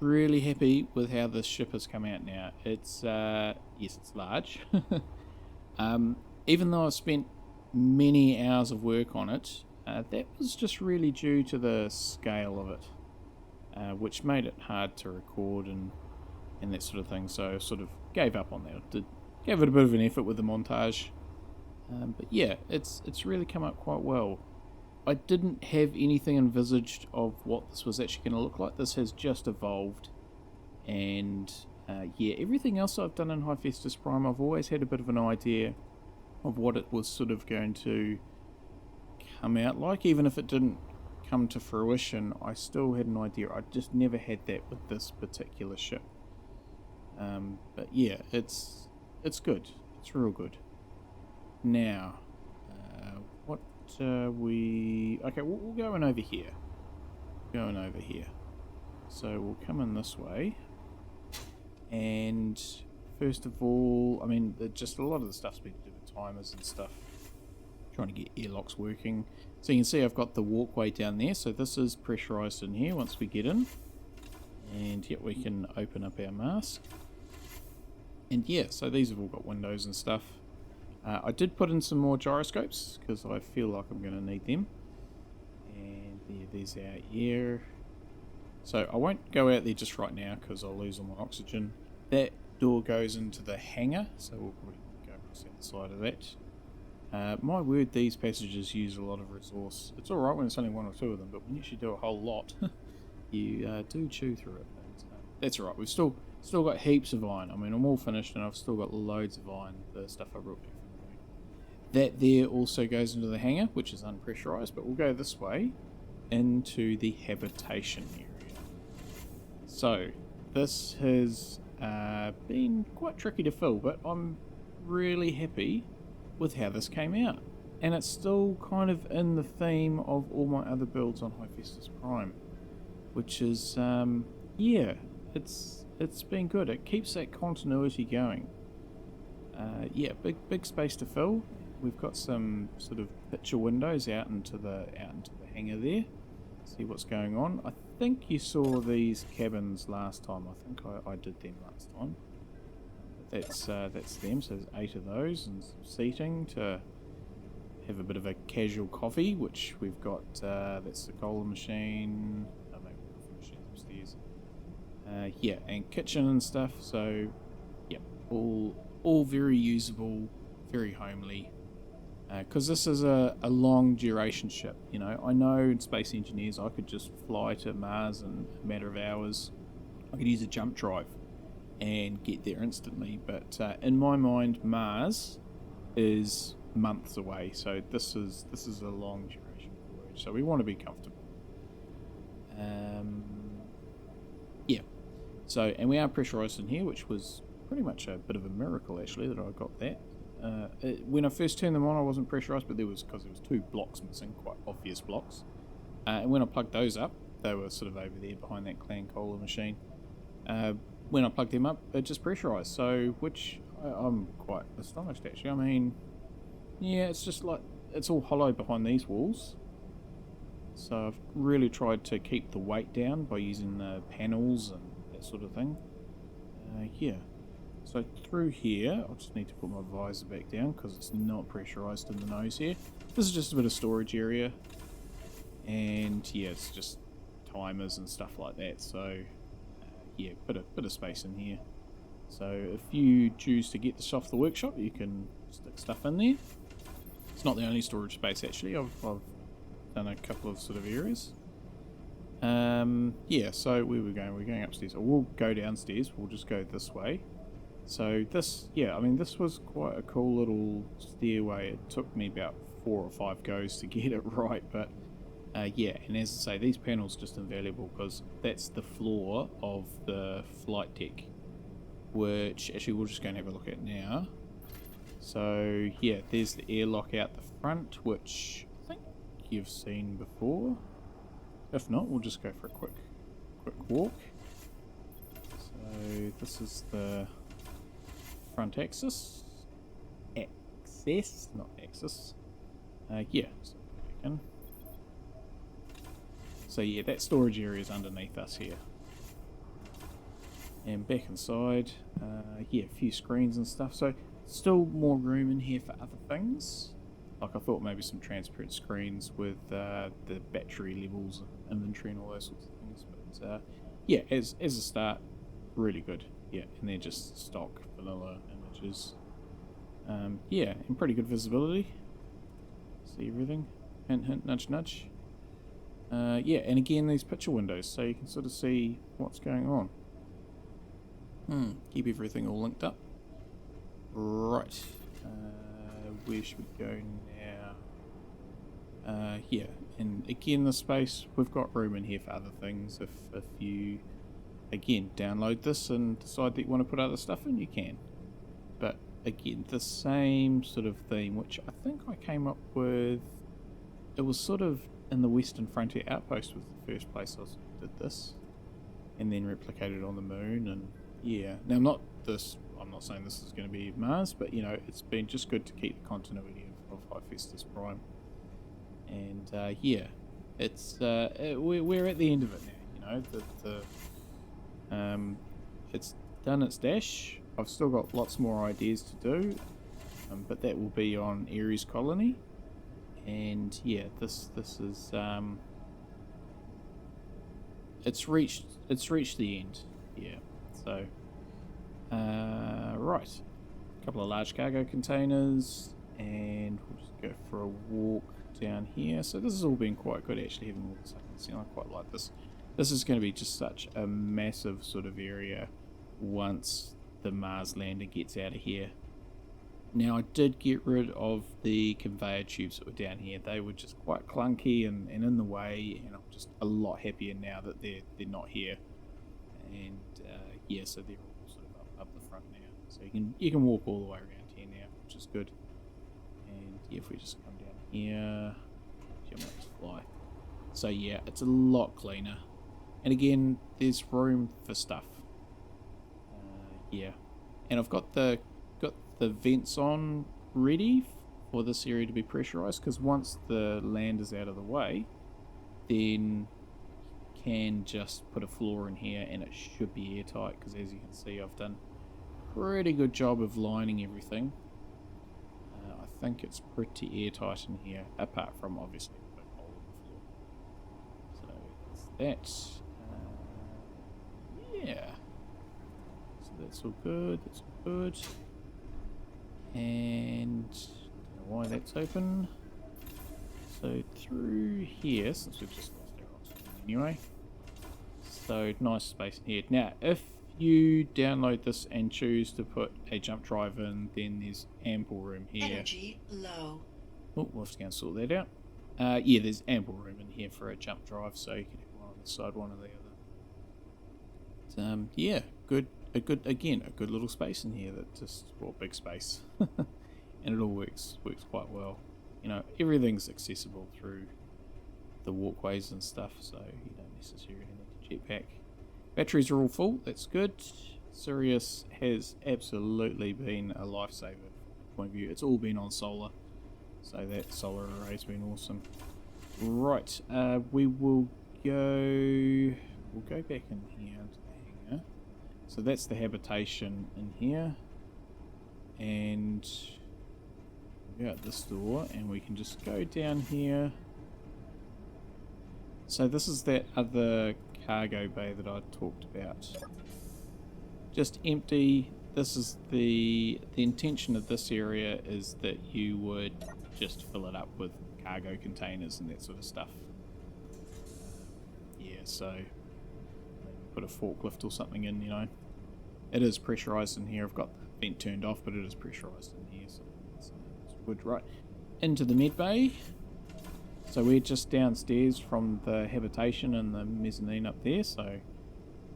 really happy with how this ship has come out now. It's yes, it's large. Even though I've spent many hours of work on it, that was just really due to the scale of it, which made it hard to record and that sort of thing. So I sort of gave up on that. Gave it a bit of an effort with the montage, but yeah, it's really come up quite well. I didn't have anything envisaged of what this was actually going to look like. This has just evolved, and yeah, everything else I've done in Hephaestus Prime, I've always had a bit of an idea of what it was sort of going to come out like. Even if it didn't come to fruition, I still had an idea. I just never had that with this particular ship. But yeah, it's good. It's real good. Now, what okay, we'll go in over here. Going over here. So we'll come in this way, and first of all, I mean, just a lot of the stuff's been to do with timers and stuff. Trying to get airlocks working. So you can see I've got the walkway down there. So this is pressurized in here once we get in. And yet we can open up our mask. And yeah, so these have all got windows and stuff. I did put in some more gyroscopes because I feel like I'm going to need them. And yeah, there's our air. So I won't go out there just right now because I'll lose all my oxygen. That door goes into the hangar, so we'll probably go across the other side of that. My word, these passages use a lot of resource. It's alright when it's only one or two of them, but when you actually do a whole lot, you do chew through it. But, that's alright, we've still got heaps of iron. I mean, I'm all finished and I've still got loads of iron, the stuff I brought back from the moon. That there also goes into the hangar, which is unpressurized, but we'll go this way into the habitation area. So, this has been quite tricky to fill, but I'm really happy with how this came out, and it's still kind of in the theme of all my other builds on Hephaestus Prime, which is yeah, it's been good. It keeps that continuity going. Yeah, big space to fill. We've got some sort of picture windows out into the hangar there. See what's going on. I think you saw these cabins last time. I think I did them last time. That's them. So there's 8 of those, and some seating to have a bit of a casual coffee, which we've got. That's the cola machine. Oh, maybe the machine upstairs. Yeah, and kitchen and stuff. So yeah, all very usable, very homely. Because this is a long duration ship, you know. I know in Space Engineers I could just fly to Mars in a matter of hours. I could use a jump drive and get there instantly, but in my mind Mars is months away, so this is a long duration voyage, so we want to be comfortable. Yeah, so, and we are pressurized in here, which was pretty much a bit of a miracle actually that I got that. When I first turned them on I wasn't pressurized, but because there was 2 blocks missing, quite obvious blocks, and when I plugged those up, they were sort of over there behind that clan cola machine. When I plugged them up, it just pressurized, so which I'm quite astonished actually. I mean, yeah, it's just like it's all hollow behind these walls, so I've really tried to keep the weight down by using the panels and that sort of thing. Yeah. So through here, I'll just need to put my visor back down because it's not pressurized in the nose here. This is just a bit of storage area, and yeah, it's just timers and stuff like that. So yeah, bit of space in here. So if you choose to get this off the workshop, you can stick stuff in there. It's not the only storage space actually. I've done a couple of sort of areas. Yeah, so where we're going? We're going upstairs. Or we'll go downstairs. We'll just go this way. So this, yeah, I mean, this was quite a cool little stairway. It took me about 4 or 5 goes to get it right, but yeah, and as I say, these panels just invaluable because that's the floor of the flight deck, which actually we'll just go and have a look at now. So yeah, there's the airlock out the front, which I think you've seen before. If not, we'll just go for a quick walk. So this is the front axis, not axis. Yeah, so back in. So yeah, that storage area is underneath us here. And back inside, yeah, a few screens and stuff. So still more room in here for other things. Like I thought maybe some transparent screens with the battery levels, inventory and all those sorts of things. But yeah, as a start, really good. Yeah, and they're just stock vanilla images. Yeah, and pretty good visibility. See everything. Hint, hint, nudge, nudge. Yeah, and again these picture windows, so you can sort of see what's going on. Keep everything all linked up. Right. Where should we go now? Yeah, and again the space, we've got room in here for other things. If you, again, download this and decide that you want to put other stuff in, you can. But again, the same sort of theme, which I think I came up with, it was sort of in the Western Frontier Outpost was the first place I did this, and then replicated on the moon. And yeah, now I'm not saying this is going to be Mars, but you know, it's been just good to keep the continuity of Hephaestus Prime. And yeah, it's we're at the end of it now. You know, it's done its dash. I've still got lots more ideas to do, but that will be on Ares Colony. And yeah, this is it's reached the end. Yeah, so right, a couple of large cargo containers, and we'll just go for a walk down here. So this has all been quite good actually, having walked up and seen. I quite like this. This is going to be just such a massive sort of area once the Mars lander gets out of here. Now I did get rid of the conveyor tubes that were down here. They were just quite clunky and in the way, and I'm just a lot happier now that they're not here. And yeah, so they're all sort of up the front now. So you can walk all the way around here now, which is good. And yeah, if we just come down here, I might just fly. So yeah, it's a lot cleaner. And again, there's room for stuff. Yeah, and I've got the vents on ready for this area to be pressurized, because once the land is out of the way, then you can just put a floor in here and it should be airtight, because as you can see, I've done a pretty good job of lining everything. I think it's pretty airtight in here, apart from obviously the big hole in the floor. So that's that. Yeah, so that's all good. That's all good. And don't know why that's open. So through here, since we've just lost our oxygen anyway. So nice space in here. Now, if you download this and choose to put a jump drive in, then there's ample room here. Energy low. Oh, we'll have to go and sort that out. Yeah, there's ample room in here for a jump drive, so you can have one on the side, one on the other. But, yeah, a good little space in here that just, well, big space. And it all works quite well. You know, everything's accessible through the walkways and stuff, so you don't necessarily need a jetpack. Batteries are all full, that's good. Sirius has absolutely been a lifesaver from my point of view. It's all been on solar, so that solar array's been awesome. Right, we'll go back in here into the hangar. So that's the habitation in here, and we go out this door, and we can just go down here. So this is that other cargo bay that I talked about. Just empty. This is the intention of this area is that you would just fill it up with cargo containers and that sort of stuff. Yeah, so put a forklift or something in, you know. It is pressurized in here. I've got the vent turned off, but it is pressurized in here, so it's good. Right into the med bay. So we're just downstairs from the habitation and the mezzanine up there, so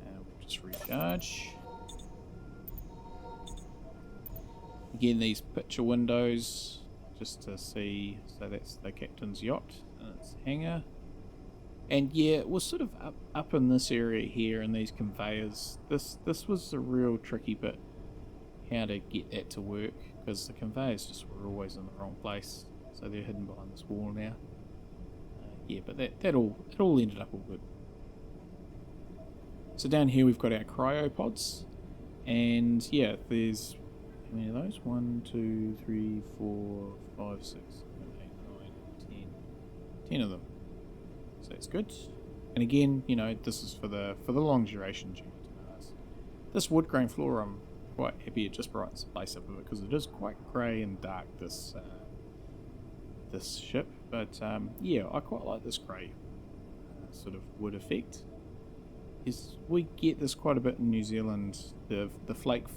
we'll just recharge. Again, these picture windows, just to see, so that's the captain's yacht and its hangar. And yeah, it was sort of up in this area here in these conveyors. This was the real tricky bit, how to get that to work, because the conveyors just were always in the wrong place. So they're hidden behind this wall now. Yeah, but it all ended up all good. So down here we've got our cryopods, and yeah, there's how many of those? 1, 2, 3, 4, 5, 6, 7, 8, 9, 10 of them. So that's good. And again, you know, this is for the long duration journey to Mars. This wood grain floor, I'm quite happy it just brightens the place up a bit, because it is quite grey and dark, this ship. But yeah, I quite like this grey sort of wood effect. We get this quite a bit in New Zealand. The fake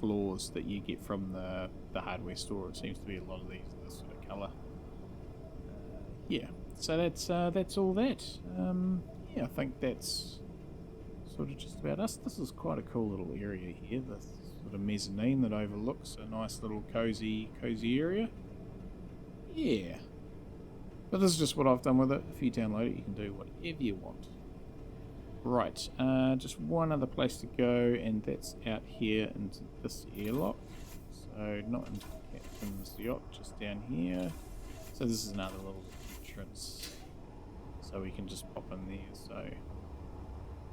floors that you get from the hardware store. It seems to be a lot of this sort of colour. Yeah, so that's all that. Yeah, I think that's sort of just about us. This is quite a cool little area here. This sort of mezzanine that overlooks a nice little cozy area. Yeah. But this is just what I've done with it. If you download it, you can do whatever you want. Right, just one other place to go, and that's out here into this airlock. So not into the captain's yacht, just down here. So this is another little entrance, so we can just pop in there. So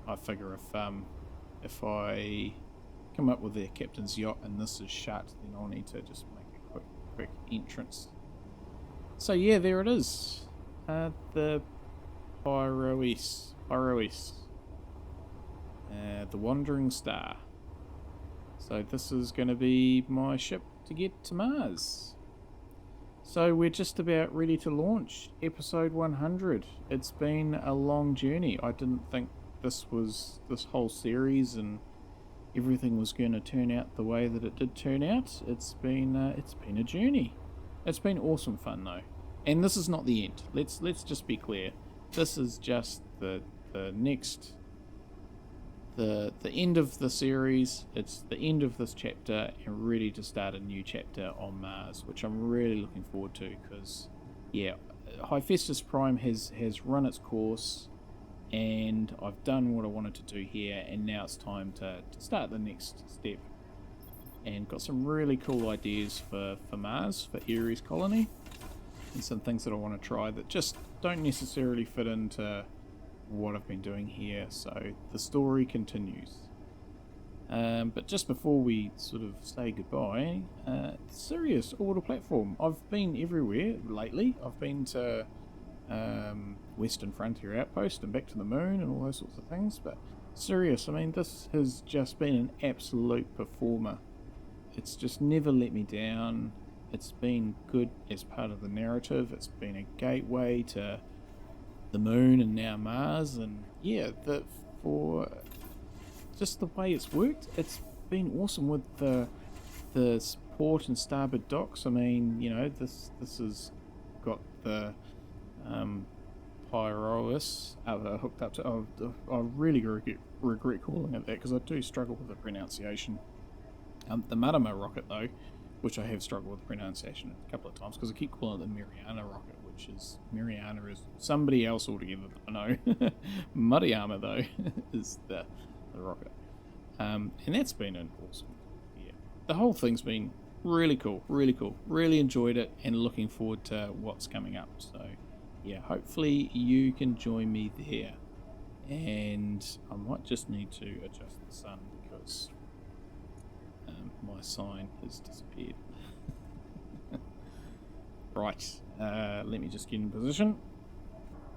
I figure if I come up with the captain's yacht and this is shut, then I'll need to just make a quick entrance. So yeah, there it is, the Pyroeis, the Wandering Star. So this is going to be my ship to get to Mars. So we're just about ready to launch episode 100. It's been a long journey. I didn't think this whole series and everything was going to turn out the way that it did turn out. It's been a journey. It's been awesome fun though. And this is not the end. Let's just be clear. This is just the next the end of the series. It's the end of this chapter and ready to start a new chapter on Mars, which I'm really looking forward to, because yeah, Hephaestus Prime has run its course and I've done what I wanted to do here, and now it's time to start the next step, and got some really cool ideas for Mars, for Ares colony, and some things that I want to try that just don't necessarily fit into what I've been doing here. So the story continues. But just before we sort of say goodbye, serious orbital platform. I've been everywhere lately. I've been to Western Frontier Outpost and back to the moon and all those sorts of things, but serious, I mean, this has just been an absolute performer. It's just never let me down. It's been good as part of the narrative. It's been a gateway to the moon and now Mars, and yeah, for just the way it's worked, it's been awesome with the port and starboard docks. I mean, you know, this has got the Pyroeis hooked up to. I really regret calling it that, because I do struggle with the pronunciation. The Marama rocket though, which I have struggled with pronunciation a couple of times, because I keep calling it the Mariana rocket, which is, Mariana is somebody else altogether that I know. Mariama though is the rocket, and that's been an awesome, yeah, the whole thing's been really cool, really enjoyed it, and looking forward to what's coming up. So yeah, hopefully you can join me there, and I might just need to adjust the sun because my sign has disappeared. Right, let me just get in position.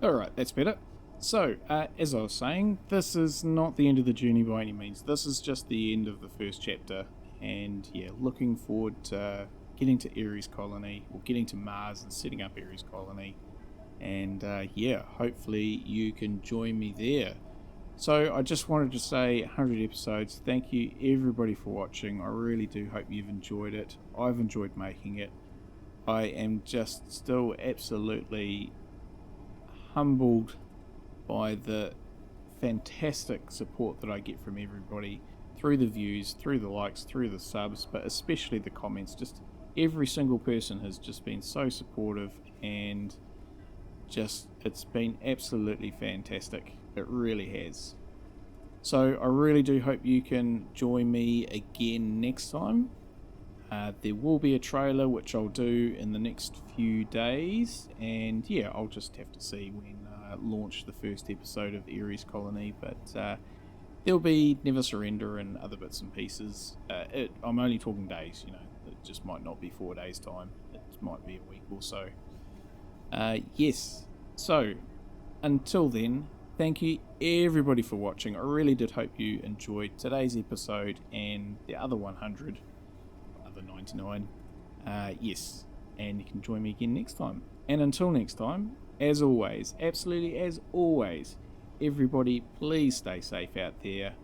Alright, that's better. So, as I was saying, this is not the end of the journey by any means. This is just the end of the first chapter, and yeah, looking forward to getting to Ares Colony, or getting to Mars and setting up Ares Colony. And yeah, hopefully you can join me there. So I just wanted to say 100 episodes. Thank you everybody for watching. I really do hope you've enjoyed it. I've enjoyed making it. I am just still absolutely humbled by the fantastic support that I get from everybody through the views, through the likes, through the subs, but especially the comments. Just every single person has just been so supportive, and just it's been absolutely fantastic. It really has. So I really do hope you can join me again next time. There will be a trailer which I'll do in the next few days, and yeah, I'll just have to see when I launch the first episode of Ares Colony, but there'll be Never Surrender and other bits and pieces. I'm only talking days, you know, it just might not be 4 days time, it might be a week or so. Yes, so until then, thank you everybody for watching. I really did hope you enjoyed today's episode and the other 100, other 99. Yes, and you can join me again next time. And until next time, as always, absolutely as always, everybody please stay safe out there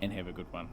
and have a good one.